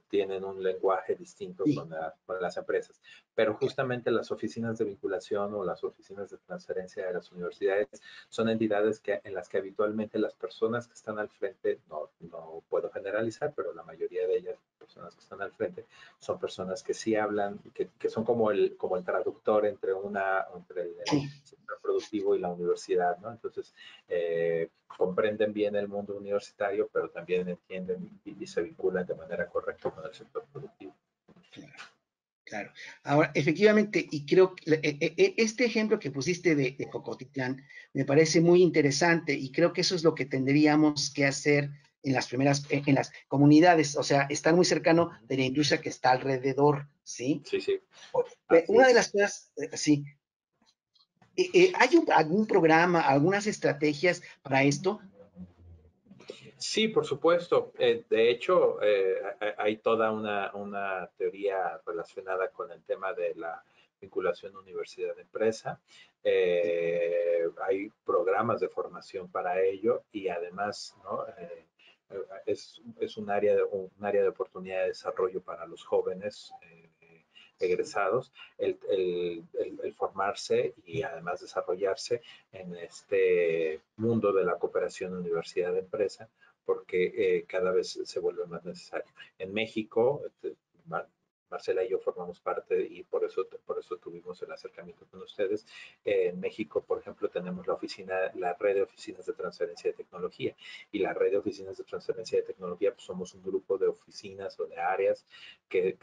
tienen un lenguaje distinto Sí. con las empresas, pero justamente las oficinas de vinculación o las oficinas de transferencia de las universidades son entidades en las que habitualmente las personas que están al frente, no puedo generalizar, pero la mayoría de ellas personas que están al frente, son personas que sí hablan, que son como el traductor entre el sector productivo y la universidad, ¿no? Entonces, comprenden bien el mundo universitario, pero también entienden y se vinculan de manera correcta con el sector productivo. Claro. Ahora, efectivamente, y creo que este ejemplo que pusiste de Jocotitlán me parece muy interesante y creo que eso es lo que tendríamos que hacer en las en las comunidades, o sea, estar muy cercano de la industria que está alrededor, ¿sí? Sí, sí. Una de las cosas, sí, ¿hay algún programa, algunas estrategias para esto? Sí, por supuesto. De hecho, hay toda una teoría relacionada con el tema de la vinculación universidad-empresa. Hay programas de formación para ello y además, ¿no? Es un área de oportunidad de desarrollo para los jóvenes egresados, el formarse y además desarrollarse en este mundo de la cooperación universidad-empresa, porque cada vez se vuelve más necesario. En México, Marcela y yo formamos parte y por eso tuvimos el acercamiento con ustedes. En México, por ejemplo, tenemos la red de oficinas de transferencia de tecnología, y la red de oficinas de transferencia de tecnología, pues somos un grupo de oficinas o de áreas que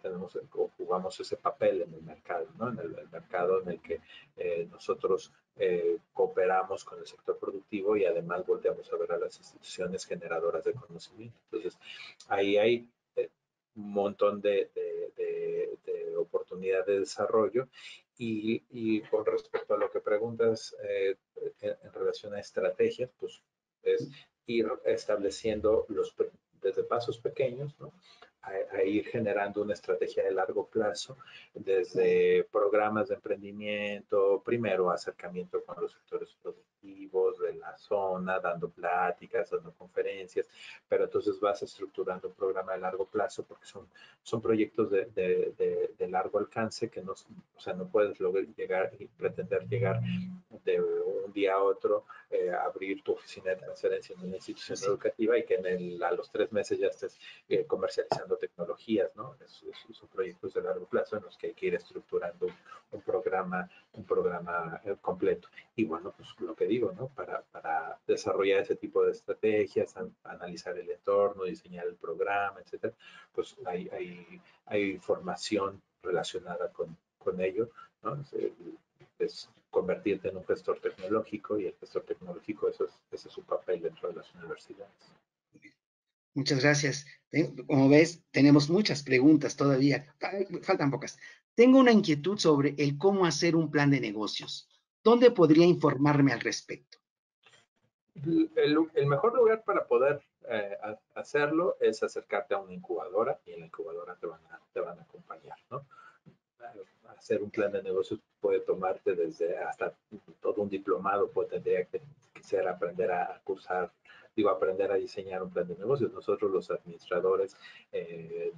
tenemos o jugamos ese papel en el mercado, ¿no? En el mercado en el que nosotros cooperamos con el sector productivo y además volteamos a ver a las instituciones generadoras de conocimiento. Entonces, ahí hay un montón de oportunidad de desarrollo. Y con respecto a lo que preguntas en relación a estrategias, pues es ir estableciendo desde pasos pequeños, ¿no? A ir generando una estrategia de largo plazo, desde programas de emprendimiento, primero acercamiento con los sectores productivos de la zona, dando pláticas, dando conferencias, pero entonces vas estructurando un programa de largo plazo porque son proyectos de largo alcance que no, o sea, no puedes llegar y pretender llegar de un día a otro, abrir tu oficina de transferencia en una institución educativa y que a los 3 meses ya estés comercializando tecnologías, ¿no? Son proyectos de largo plazo en los que hay que ir estructurando un programa completo. Y bueno, pues lo que digo, ¿no? Para desarrollar ese tipo de estrategias, analizar el entorno, diseñar el programa, etcétera, pues hay formación relacionada con ello, ¿no? Es convertirte en un gestor tecnológico, y el gestor tecnológico, ese es su papel dentro de las universidades. Muchas gracias. Como ves, tenemos muchas preguntas todavía. Faltan pocas. Tengo una inquietud sobre el cómo hacer un plan de negocios. ¿Dónde podría informarme al respecto? El mejor lugar para poder hacerlo es acercarte a una incubadora, y en la incubadora te van a acompañar, ¿no? Hacer un plan de negocios puede tomarte desde hasta todo un diplomado, tendría que ser aprender a cursar, aprender a diseñar un plan de negocios. Nosotros los administradores,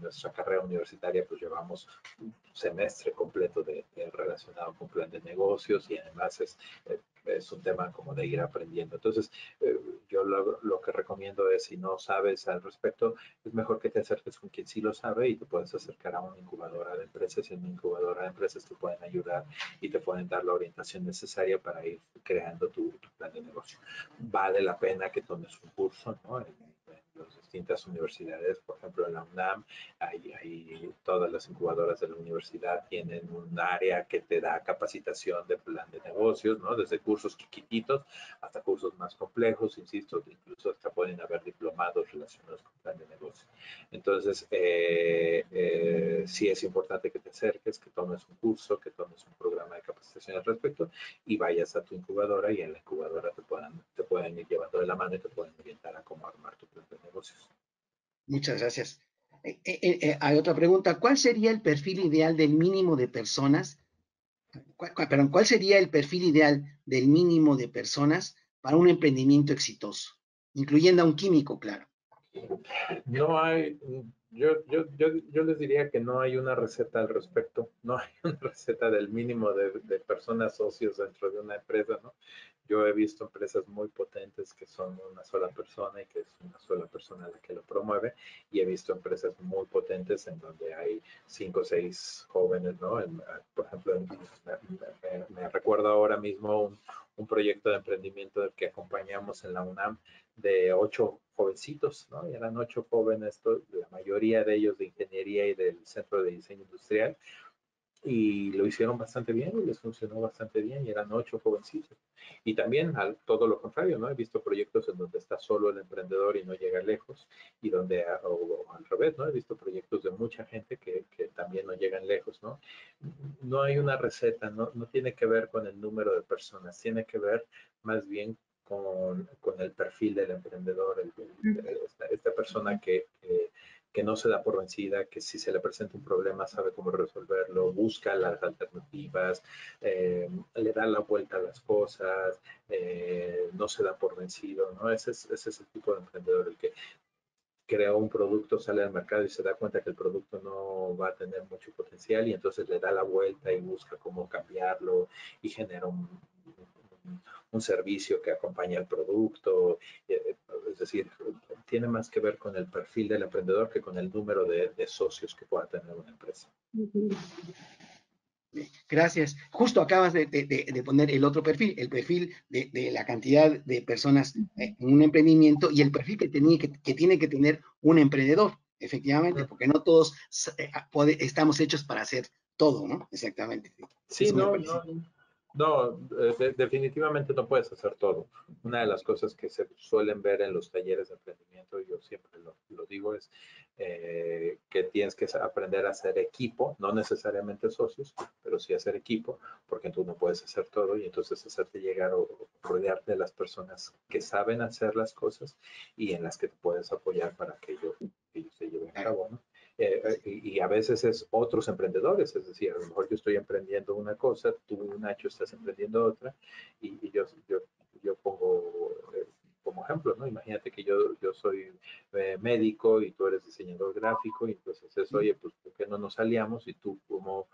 nuestra carrera universitaria, pues llevamos un semestre completo relacionado con plan de negocios, y además es un tema como de ir aprendiendo. Entonces, yo lo que recomiendo es, si no sabes al respecto, es mejor que te acerques con quien sí lo sabe, y te puedes acercar a una incubadora de empresas, y en una incubadora de empresas te pueden ayudar y te pueden dar la orientación necesaria para ir creando tu plan de negocio. Vale la pena que tomes un curso, ¿no? En las distintas universidades, por ejemplo, en la UNAM, todas las incubadoras de la universidad tienen un área que te da capacitación de plan de negocios, ¿no? Desde cursos chiquititos hasta cursos más complejos, insisto, incluso hasta pueden haber diplomados relacionados con plan de negocio. Entonces, sí es importante que te acerques, que tomes un curso, que tomes un programa de capacitación al respecto, y vayas a tu incubadora, y en la incubadora te pueden ir llevando de la mano y te pueden orientar a cómo armar tu plan de negocios. Muchas gracias. Hay otra pregunta. ¿Cuál sería el perfil ideal del mínimo de personas? ¿Cuál sería el perfil ideal del mínimo de personas para un emprendimiento exitoso? Incluyendo a un químico, claro. No hay, Yo les diría que no hay una receta al respecto, no hay una receta del mínimo de personas socios dentro de una empresa, ¿no? Yo he visto empresas muy potentes que son una sola persona y que es una sola persona la que lo promueve, y he visto empresas muy potentes en donde hay 5 o 6 jóvenes, ¿no? Por ejemplo, me recuerdo ahora mismo un proyecto de emprendimiento del que acompañamos en la UNAM de 8 jovencitos, ¿no? Y eran 8 jóvenes, la mayoría de ellos de ingeniería y del Centro de Diseño Industrial, y lo hicieron bastante bien y les funcionó bastante bien, y eran 8 jovencitos. Y también todo lo contrario, ¿no? He visto proyectos en donde está solo el emprendedor y no llega lejos, y donde, o al revés, ¿no? He visto proyectos de mucha gente que también no llegan lejos, ¿no? No hay una receta, no tiene que ver con el número de personas, tiene que ver más bien con el perfil del emprendedor, esta persona que no se da por vencida, que si se le presenta un problema sabe cómo resolverlo, busca las alternativas, le da la vuelta a las cosas, no se da por vencido, ¿no? Ese es el tipo de emprendedor, el que crea un producto, sale al mercado y se da cuenta que el producto no va a tener mucho potencial, y entonces le da la vuelta y busca cómo cambiarlo y genera un servicio que acompaña al producto. Es decir, tiene más que ver con el perfil del emprendedor que con el número de socios que pueda tener una empresa. Gracias. Justo acabas de poner el otro perfil, el perfil de la cantidad de personas en un emprendimiento, y el perfil que tiene que tener un emprendedor, efectivamente, porque no todos estamos hechos para hacer todo, ¿no? Exactamente. Sí, definitivamente no puedes hacer todo. Una de las cosas que se suelen ver en los talleres de emprendimiento, yo siempre lo digo, es que tienes que aprender a hacer equipo, no necesariamente socios, pero sí hacer equipo, porque tú no puedes hacer todo, y entonces hacerte llegar o rodearte de las personas que saben hacer las cosas y en las que te puedes apoyar para que ellos se lleven a cabo, ¿no? Y a veces es otros emprendedores, es decir, a lo mejor yo estoy emprendiendo una cosa, tú, Nacho, estás emprendiendo otra, y yo pongo como ejemplo, ¿no? Imagínate que yo soy médico y tú eres diseñador gráfico, y entonces es, oye, pues ¿por qué no nos aliamos? Y tú como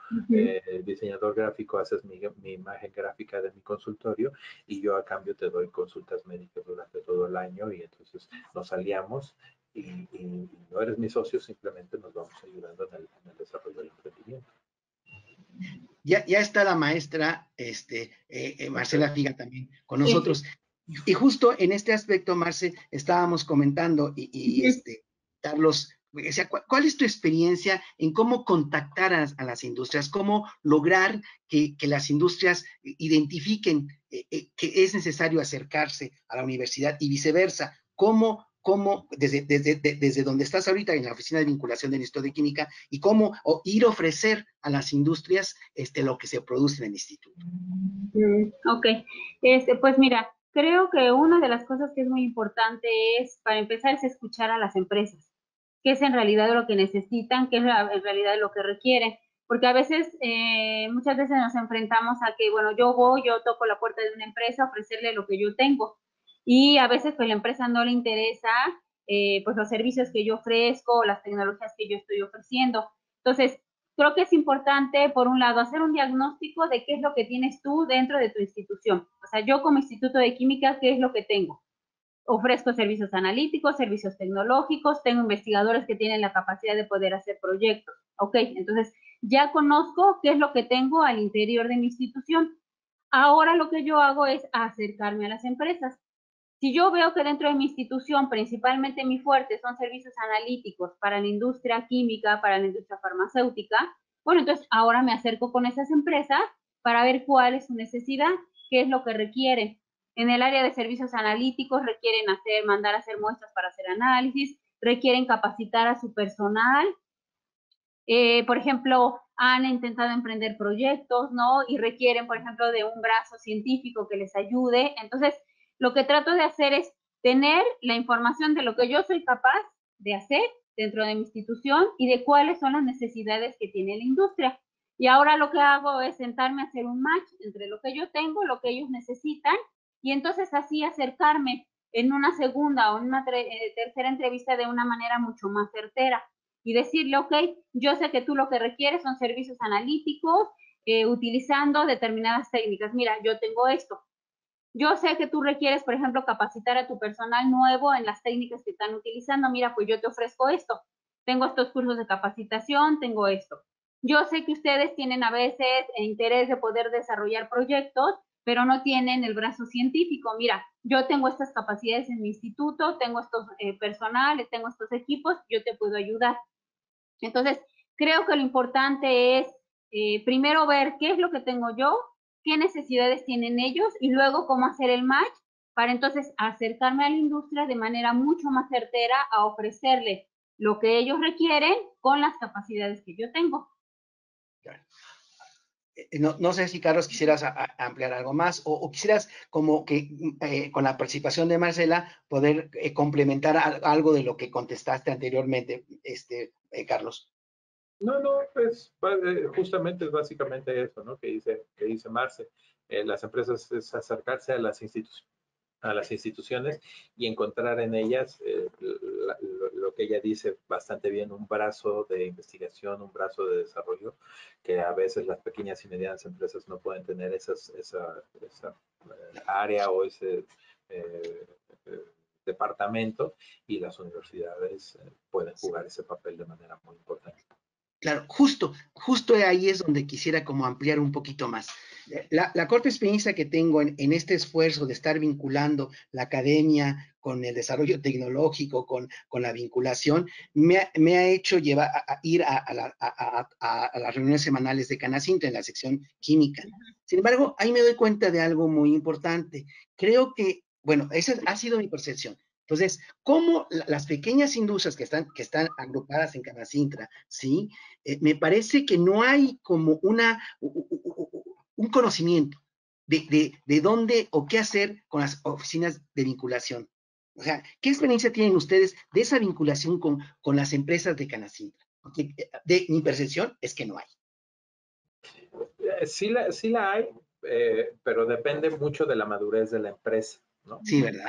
diseñador gráfico haces mi imagen gráfica de mi consultorio, y yo a cambio te doy consultas médicas durante todo el año, y entonces nos aliamos. Y no eres mi socio, simplemente nos vamos ayudando en el desarrollo del emprendimiento. Ya está la maestra Marcela Figa también con nosotros. Y justo en este aspecto, Marce, estábamos comentando, Carlos, o sea, ¿cuál es tu experiencia en cómo contactar a las industrias? ¿Cómo lograr que las industrias identifiquen que es necesario acercarse a la universidad y viceversa? ¿Cómo desde donde estás ahorita en la oficina de vinculación del Instituto de Química, y cómo ir a ofrecer a las industrias lo que se produce en el instituto? Ok, pues mira, creo que una de las cosas que es muy importante es, para empezar, es escuchar a las empresas, qué es en realidad lo que necesitan, qué es en realidad lo que requieren, porque a veces, muchas veces nos enfrentamos a que, bueno, yo toco la puerta de una empresa a ofrecerle lo que yo tengo, y a veces pues la empresa no le interesa pues los servicios que yo ofrezco, las tecnologías que yo estoy ofreciendo. Entonces, creo que es importante, por un lado, hacer un diagnóstico de qué es lo que tienes tú dentro de tu institución. O sea, yo como Instituto de Química, ¿qué es lo que tengo? Ofrezco servicios analíticos, servicios tecnológicos, tengo investigadores que tienen la capacidad de poder hacer proyectos. Ok, entonces ya conozco qué es lo que tengo al interior de mi institución. Ahora lo que yo hago es acercarme a las empresas. Si yo veo que dentro de mi institución, principalmente mi fuerte son servicios analíticos para la industria química, para la industria farmacéutica, bueno, entonces ahora me acerco con esas empresas para ver cuál es su necesidad, qué es lo que requieren. En el área de servicios analíticos requieren mandar a hacer muestras para hacer análisis, requieren capacitar a su personal. Por ejemplo, han intentado emprender proyectos, ¿no? Y requieren, por ejemplo, de un brazo científico que les ayude. Entonces, lo que trato de hacer es tener la información de lo que yo soy capaz de hacer dentro de mi institución y de cuáles son las necesidades que tiene la industria. Y ahora lo que hago es sentarme a hacer un match entre lo que yo tengo, lo que ellos necesitan, y entonces así acercarme en una segunda o en una tercera entrevista de una manera mucho más certera. y decirle, ok, yo sé que tú lo que requieres son servicios analíticos, utilizando determinadas técnicas. Mira, yo tengo esto. Yo sé que tú requieres, por ejemplo, capacitar a tu personal nuevo en las técnicas que están utilizando. Mira, pues yo te ofrezco esto. Tengo estos cursos de capacitación, tengo esto. Yo sé que ustedes tienen a veces interés de poder desarrollar proyectos, pero no tienen el brazo científico. Mira, yo tengo estas capacidades en mi instituto, tengo estos personales, tengo estos equipos, yo te puedo ayudar. Entonces, creo que lo importante es primero ver qué es lo que tengo yo, qué necesidades tienen ellos y luego cómo hacer el match para entonces acercarme a la industria de manera mucho más certera a ofrecerles lo que ellos requieren con las capacidades que yo tengo. No sé si, Carlos, quisieras ampliar algo más o quisieras como que con la participación de Marcela poder complementar algo de lo que contestaste anteriormente, Carlos. No, pues justamente es básicamente eso, ¿no? Que dice Marce. Las empresas es acercarse a las instituciones y encontrar en ellas lo que ella dice bastante bien, un brazo de investigación, un brazo de desarrollo, que a veces las pequeñas y medianas empresas no pueden tener esa área o ese departamento, y las universidades pueden jugar ese papel de manera muy importante. Claro, justo ahí es donde quisiera como ampliar un poquito más. La corta experiencia que tengo en este esfuerzo de estar vinculando la academia con el desarrollo tecnológico, con la vinculación, me ha hecho ir a las reuniones semanales de Canacintra en la sección química. Sin embargo, ahí me doy cuenta de algo muy importante. Creo que, bueno, esa ha sido mi percepción. Entonces, cómo las pequeñas industrias que están agrupadas en Canacintra, ¿sí? Me parece que no hay como un conocimiento de dónde o qué hacer con las oficinas de vinculación. O sea, ¿qué experiencia tienen ustedes de esa vinculación con las empresas de Canacintra? Porque mi percepción es que no hay. Sí la hay, pero depende mucho de la madurez de la empresa, ¿no? Sí, ¿verdad?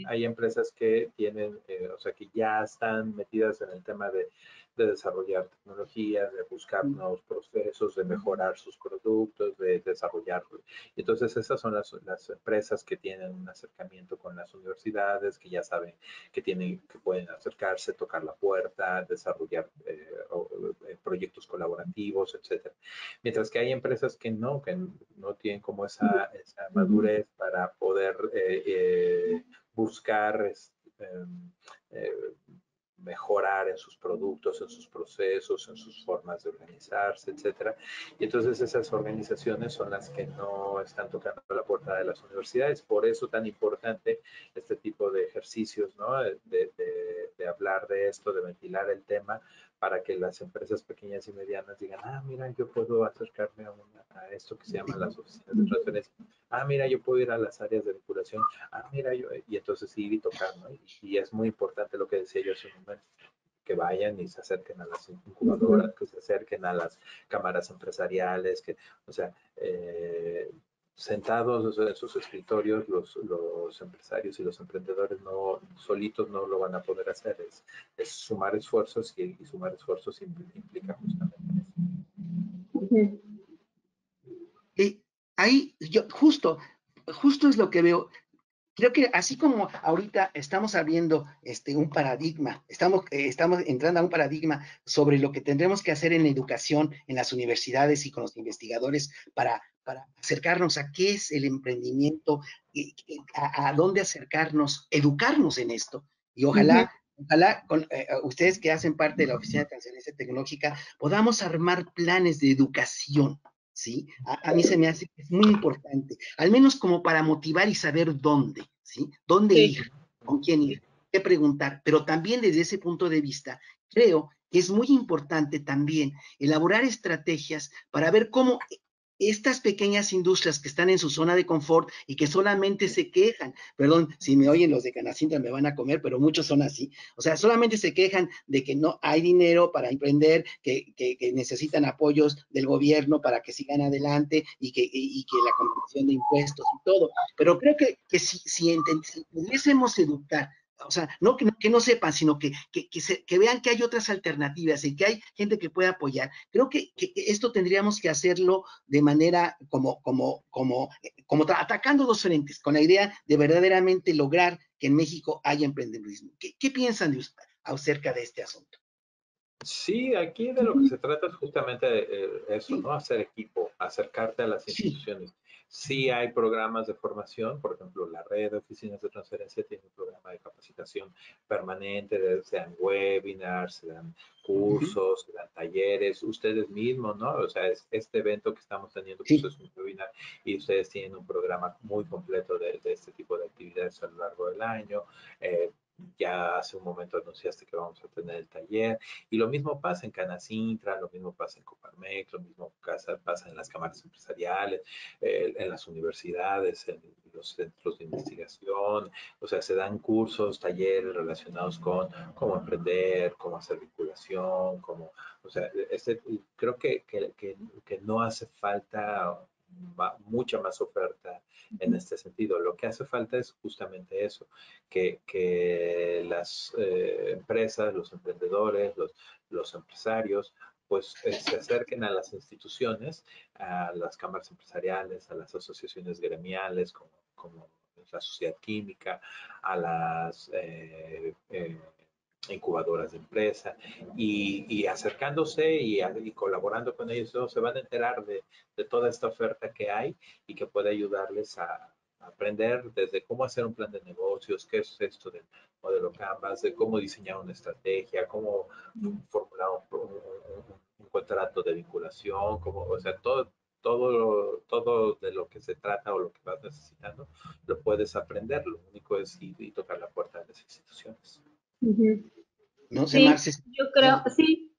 Hay empresas que tienen, o sea, que ya están metidas en el tema de desarrollar tecnologías, de buscar nuevos procesos, de mejorar sus productos, de desarrollarlos. Entonces, esas son las empresas que tienen un acercamiento con las universidades, que ya saben que pueden acercarse, tocar la puerta, desarrollar proyectos colaborativos, etcétera. Mientras que hay empresas que no tienen como esa madurez para poder buscar mejorar en sus productos, en sus procesos, en sus formas de organizarse, etcétera. Y entonces esas organizaciones son las que no están tocando la puerta de las universidades. Por eso tan importante este tipo de ejercicios, ¿no? De hablar de esto, de ventilar el tema, para que las empresas pequeñas y medianas digan, mira, yo puedo acercarme a esto que se llama las oficinas de transferencia. Mira, yo puedo ir a las áreas de vinculación. Mira, y entonces ir y tocar, ¿no? Y es muy importante lo que decía yo hace un momento, que vayan y se acerquen a las incubadoras, que se acerquen a las cámaras empresariales, o sea, sentados en sus escritorios, los empresarios y los emprendedores solitos no lo van a poder hacer. Es sumar esfuerzos, y sumar esfuerzos implica justamente eso. Ahí justo es lo que veo. Creo que así como ahorita estamos abriendo un paradigma, estamos entrando a un paradigma sobre lo que tendremos que hacer en la educación, en las universidades y con los investigadores para acercarnos a qué es el emprendimiento, a dónde acercarnos, educarnos en esto. Y ojalá con ustedes que hacen parte de la Oficina de Transferencia Tecnológica, podamos armar planes de educación, ¿sí? A mí se me hace que es muy importante, al menos como para motivar y saber dónde, ¿sí? ¿Dónde ir? ¿Con quién ir? ¿Qué preguntar? Pero también desde ese punto de vista, creo que es muy importante también elaborar estrategias para ver cómo estas pequeñas industrias que están en su zona de confort y que solamente se quejan, perdón, si me oyen los de Canacintra me van a comer, pero muchos son así, o sea, solamente se quejan de que no hay dinero para emprender, que necesitan apoyos del gobierno para que sigan adelante y que la contribución de impuestos y todo, pero creo que si pudiésemos educar o sea, no que no sepan, sino que vean que hay otras alternativas y que hay gente que puede apoyar. Creo que esto tendríamos que hacerlo de manera atacando dos frentes, con la idea de verdaderamente lograr que en México haya emprendedurismo. ¿Qué piensan de acerca de este asunto? Sí, aquí de lo que se trata es justamente de eso, Sí. ¿no? Hacer equipo, acercarte a las instituciones. Sí hay programas de formación, por ejemplo, la red de oficinas de transferencia tiene un programa de capacitación permanente, se dan webinars, se dan cursos, se dan talleres, ustedes mismos, ¿no? O sea, este evento que estamos teniendo, pues Sí. es un webinar y ustedes tienen un programa muy completo de este tipo de actividades a lo largo del año. Ya hace un momento anunciaste que vamos a tener el taller. Y lo mismo pasa en Canacintra, lo mismo pasa en Coparmex, lo mismo pasa en las cámaras empresariales, en las universidades, en los centros de investigación. O sea, se dan cursos, talleres relacionados con cómo emprender, cómo hacer vinculación, cómo, o sea, creo que no hace falta mucha más oferta en este sentido. Lo que hace falta es justamente eso, que las empresas, los emprendedores, los empresarios, pues se acerquen a las instituciones, a las cámaras empresariales, a las asociaciones gremiales como la Sociedad Química, a las incubadoras de empresa y acercándose y colaborando con ellos, todos se van a enterar de toda esta oferta que hay y que puede ayudarles a aprender desde cómo hacer un plan de negocios, qué es esto del modelo Canvas, de cómo diseñar una estrategia, cómo formular un contrato de vinculación, cómo, o sea, todo de lo que se trata o lo que vas necesitando, lo puedes aprender. Lo único es ir y tocar la puerta de las instituciones. No sé, Sí, Marce.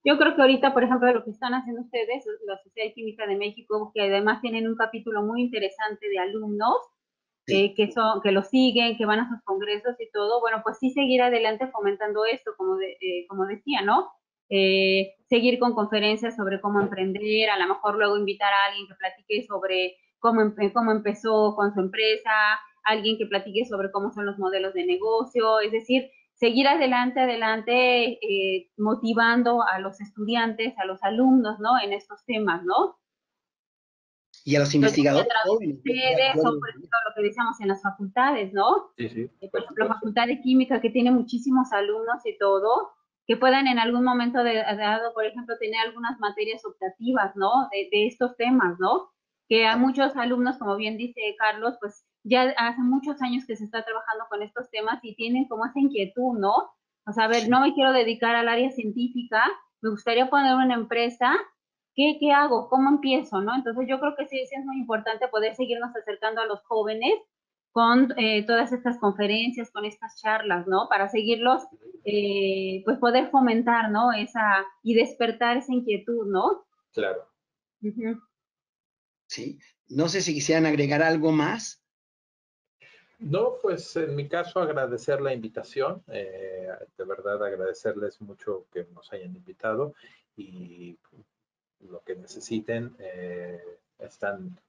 yo creo que ahorita, por ejemplo, lo que están haciendo ustedes, la Sociedad Química de México, que además tienen un capítulo muy interesante de alumnos, Sí. que lo siguen, que van a sus congresos y todo, bueno, pues sí seguir adelante fomentando esto, como decía, ¿no? Seguir con conferencias sobre cómo emprender, a lo mejor luego invitar a alguien que platique sobre cómo empezó con su empresa, alguien que platique sobre cómo son los modelos de negocio, es decir, seguir adelante, motivando a los estudiantes, a los alumnos, ¿no? En estos temas, ¿no? Y a los Lo que investigadores jóvenes. ustedes, o por ejemplo, lo que decíamos en las facultades, ¿no? Sí, sí, Por por ejemplo, supuesto. Facultad de Química, que tiene muchísimos alumnos y todo, que puedan en algún momento dado, por ejemplo, tener algunas materias optativas, ¿no? De estos temas, ¿no? Que a muchos alumnos, como bien dice Carlos, pues ya hace muchos años que se está trabajando con estos temas y tienen como esa inquietud, ¿no? O sea, a ver, no me quiero dedicar al área científica, me gustaría poner una empresa. ¿Qué hago? ¿Cómo empiezo? ¿No? Entonces yo creo que sí es muy importante poder seguirnos acercando a los jóvenes con todas estas conferencias, con estas charlas, ¿no? Para seguirlos, pues poder fomentar, ¿no? Y despertar esa inquietud, ¿no? Claro. Uh-huh. Sí. No sé si quisieran agregar algo más. No, pues en mi caso agradecer la invitación, de verdad agradecerles mucho que nos hayan invitado y lo que necesiten, están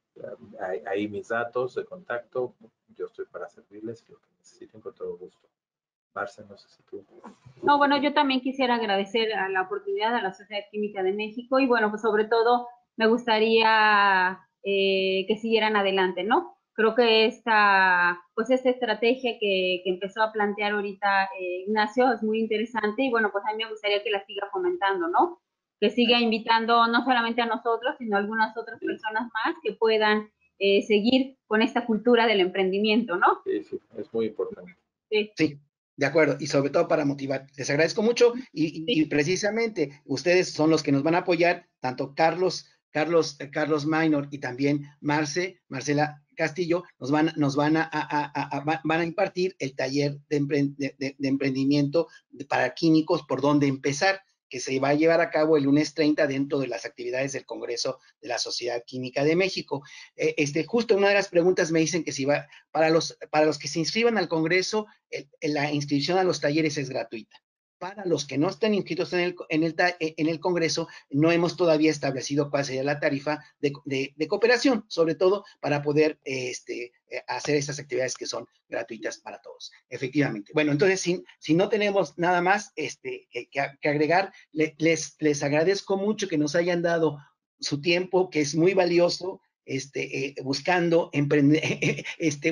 ahí mis datos de contacto, yo estoy para servirles y lo que necesiten con todo gusto. Marce, no sé si tú. No, bueno, yo también quisiera agradecer a la oportunidad a la Sociedad Química de México y bueno, pues sobre todo me gustaría que siguieran adelante, ¿no? Creo que esta estrategia que empezó a plantear ahorita Ignacio es muy interesante y bueno, pues a mí me gustaría que la siga fomentando, ¿no? Que siga invitando no solamente a nosotros, sino a algunas otras personas más que puedan seguir con esta cultura del emprendimiento, ¿no? Sí, sí, es muy importante. Sí, Sí, de acuerdo, y sobre todo para motivar. Les agradezco mucho y sí. precisamente ustedes son los que nos van a apoyar, tanto Carlos Maynor y también Marcela Castillo, van a impartir el taller de emprendimiento para químicos por dónde empezar, que se va a llevar a cabo el lunes 30 dentro de las actividades del Congreso de la Sociedad Química de México. Justo una de las preguntas me dicen que si va, para los que se inscriban al Congreso, la inscripción a los talleres es gratuita. para los que no están inscritos en el Congreso, no hemos todavía establecido cuál sería la tarifa de cooperación, sobre todo para poder hacer esas actividades que son gratuitas para todos, efectivamente. Bueno, entonces, si no tenemos nada más que agregar, les agradezco mucho que nos hayan dado su tiempo, que es muy valioso, buscando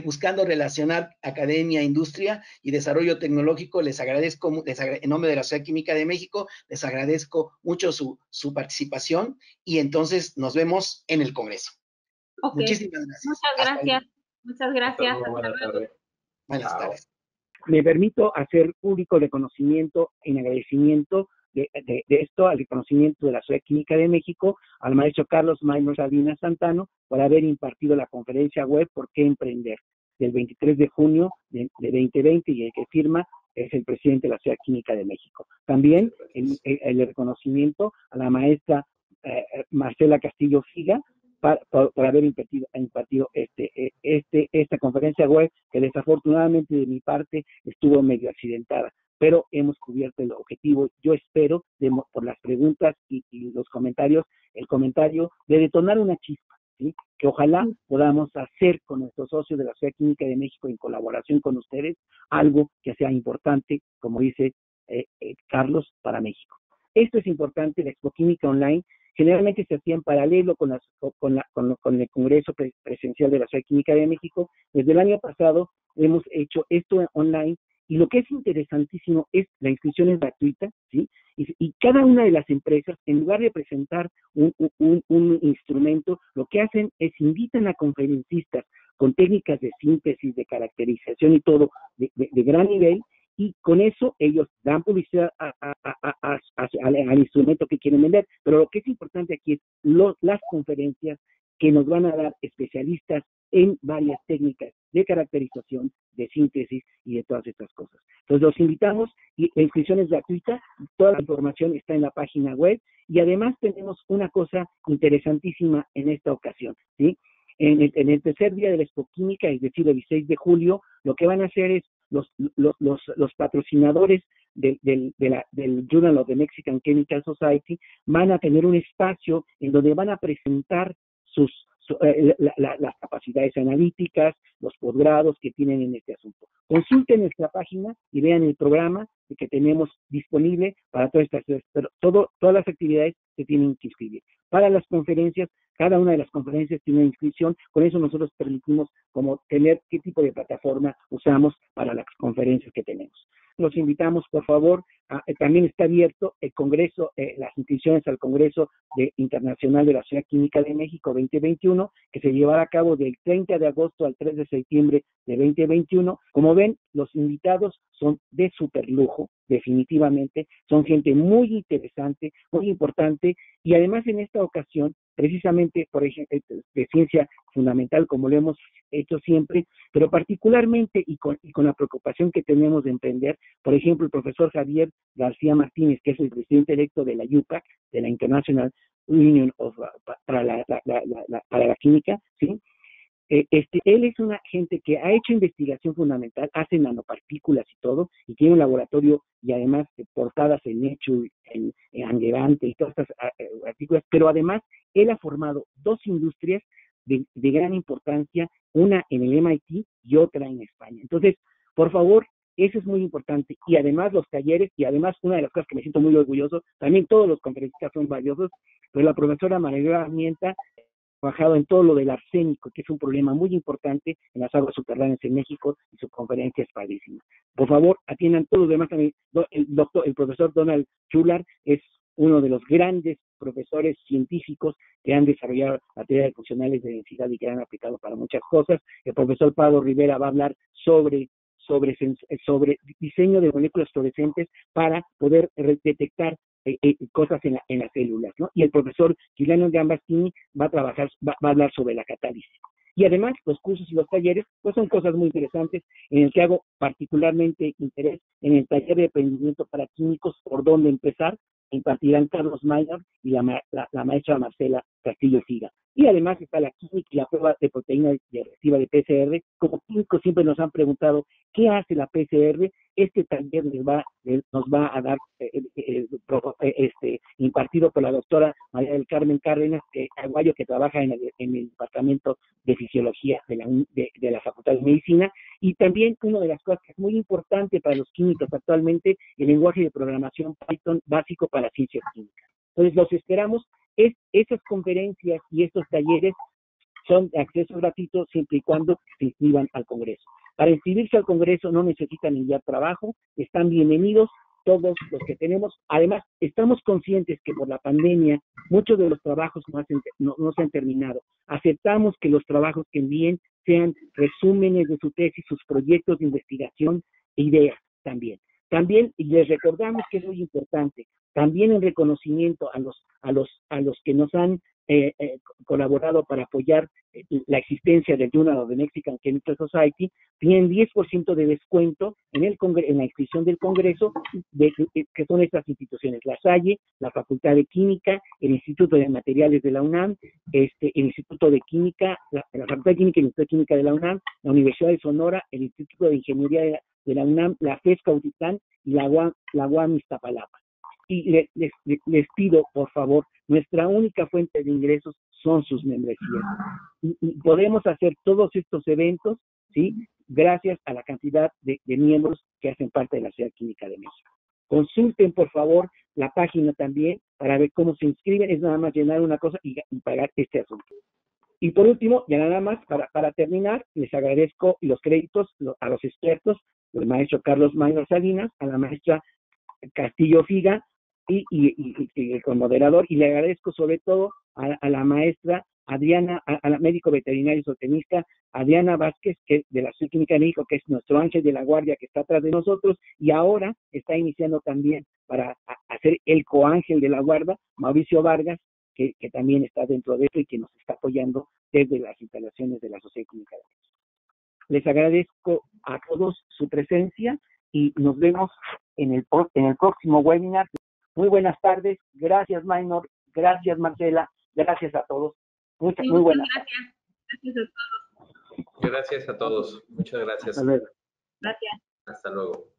buscando relacionar academia, industria y desarrollo tecnológico. Les agradezco, en nombre de la Sociedad Química de México, les agradezco mucho su participación y entonces nos vemos en el Congreso. Okay. Muchísimas gracias. Muchas gracias. Muchas gracias. Hasta luego, buenas tardes. Buenas tardes. Me permito hacer público reconocimiento en agradecimiento de esto al reconocimiento de la Sociedad Química de México, al maestro Carlos Maynor Salinas Santano, por haber impartido la conferencia web ¿Por qué emprender?, del 23 de junio de 2020, y el que firma es el presidente de la Sociedad Química de México. También el reconocimiento a la maestra Marcela Castillo Figa, por haber impartido esta conferencia web, que desafortunadamente de mi parte estuvo medio accidentada, pero hemos cubierto el objetivo. Yo espero, por las preguntas y los comentarios, el comentario de detonar una chispa, ¿sí?, que ojalá podamos hacer con nuestros socios de la Sociedad Química de México en colaboración con ustedes, algo que sea importante, como dice Carlos, para México. Esto es importante. La Expo Química Online generalmente se hacía en paralelo con el Congreso Presencial de la Sociedad Química de México. Desde el año pasado hemos hecho esto online, y lo que es interesantísimo es la inscripción es gratuita, ¿sí? Y cada una de las empresas, en lugar de presentar un instrumento, lo que hacen es invitan a conferencistas con técnicas de síntesis, de caracterización y todo de gran nivel, y con eso ellos dan publicidad al instrumento que quieren vender. Pero lo que es importante aquí es las conferencias que nos van a dar especialistas en varias técnicas de caracterización, de síntesis y de todas estas cosas. Entonces los invitamos, y la inscripción es gratuita, toda la información está en la página web, y además tenemos una cosa interesantísima en esta ocasión, ¿sí? En el tercer día de la Expo Química, es decir, el 16 de julio, lo que van a hacer es los patrocinadores del Journal of the Mexican Chemical Society van a tener un espacio en donde van a presentar las capacidades analíticas, los posgrados que tienen en este asunto. Consulten nuestra página y vean el programa que tenemos disponible para todas estas, pero todas las actividades se tienen que inscribir. Para las conferencias, cada una de las conferencias tiene una inscripción. Con eso nosotros permitimos como tener qué tipo de plataforma usamos para las conferencias que tenemos. Los invitamos, por favor, también está abierto el Congreso, las inscripciones al Congreso Internacional de la Sociedad Química de México 2021, que se llevará a cabo del 30 de agosto al 3 de septiembre de 2021. Como ven, los invitados son de super lujo, definitivamente, son gente muy interesante, muy importante, y además en esta ocasión, precisamente, por ejemplo, de ciencia fundamental, como lo hemos hecho siempre, pero particularmente y con la preocupación que tenemos de emprender, por ejemplo, el profesor Javier García Martínez, que es el presidente electo de la UPAC, de la International Union para la Química, ¿sí? Él es una gente que ha hecho investigación fundamental, hace nanopartículas y todo, y tiene un laboratorio, y además portadas en Nature, en Angerante y todas estas artículos, pero además él ha formado dos industrias de gran importancia, una en el MIT y otra en España. Entonces, por favor, eso es muy importante. Y además los talleres, y además una de las cosas que me siento muy orgulloso, también todos los conferencistas son valiosos, pero la profesora María Armienta trabajado en todo lo del arsénico, que es un problema muy importante en las aguas subterráneas en México, y su conferencia es padrísima. Por favor, atiendan todos los demás. El profesor Donald Schuller es uno de los grandes profesores científicos que han desarrollado la teoría de funcionales de densidad y que han aplicado para muchas cosas. El profesor Pablo Rivera va a hablar sobre diseño de moléculas fluorescentes para poder detectar cosas en las células, ¿no? Y el profesor Giuliano Gambastini va a hablar sobre la catálisis. Y además, los cursos y los talleres, pues son cosas muy interesantes, en el que hago particularmente interés en el taller de emprendimiento para químicos, por dónde empezar, impartirán Carlos Minor y la maestra Marcela Castillo Figa. Y además está la química y la prueba de proteína reactiva de PCR. Como químicos siempre nos han preguntado, ¿qué hace la PCR? Este taller nos va a dar impartido por la doctora María del Carmen Cárdenas Aguayo, que trabaja en el Departamento de Fisiología de la Facultad de Medicina. Y también una de las cosas que es muy importante para los químicos actualmente, el lenguaje de programación Python básico para ciencias químicas. Entonces los esperamos. Esas conferencias y estos talleres son de acceso gratuito siempre y cuando se inscriban al Congreso. Para inscribirse al Congreso no necesitan enviar trabajo, están bienvenidos todos los que tenemos. Además, estamos conscientes que por la pandemia muchos de los trabajos no se han terminado. Aceptamos que los trabajos que envíen sean resúmenes de su tesis, sus proyectos de investigación e ideas también. También, y les recordamos que es muy importante, también en reconocimiento a los que nos han colaborado para apoyar la existencia del Journal of the Mexican Chemical Society, tienen 10% de descuento en la inscripción del Congreso, que son estas instituciones: La Salle, la Facultad de Química, el Instituto de Materiales de la UNAM, el Instituto de Química, la Facultad de Química y el Instituto de Química de la UNAM, la Universidad de Sonora, el Instituto de Ingeniería de la UNAM, la FES Cautitlán y la UAM Iztapalapa. Y les pido, por favor, nuestra única fuente de ingresos son sus membresías. Y podemos hacer todos estos eventos, ¿sí?, gracias a la cantidad de miembros que hacen parte de la Sociedad Química de México. Consulten, por favor, la página también para ver cómo se inscriben. Es nada más llenar una cosa y pagar este asunto. Y por último, ya nada más, para terminar, les agradezco los créditos a los expertos, el maestro Carlos Minor Salinas, a la maestra Castillo Figa, y con moderador, y le agradezco sobre todo a la maestra Adriana, a la médico veterinario y zootecnista Adriana Vázquez, que es de la Sociedad Química de México, que es nuestro ángel de la guardia que está atrás de nosotros, y ahora está iniciando también para hacer el coángel de la guardia, Mauricio Vargas, que también está dentro de esto y que nos está apoyando desde las instalaciones de la Sociedad Química de México. Les agradezco a todos su presencia y nos vemos en el próximo webinar. Muy buenas tardes. Gracias, Minor. Gracias, Marcela. Gracias a todos. Muy buenas tardes. Gracias a todos. Gracias a todos. Muchas gracias. Hasta luego. Gracias. Hasta luego.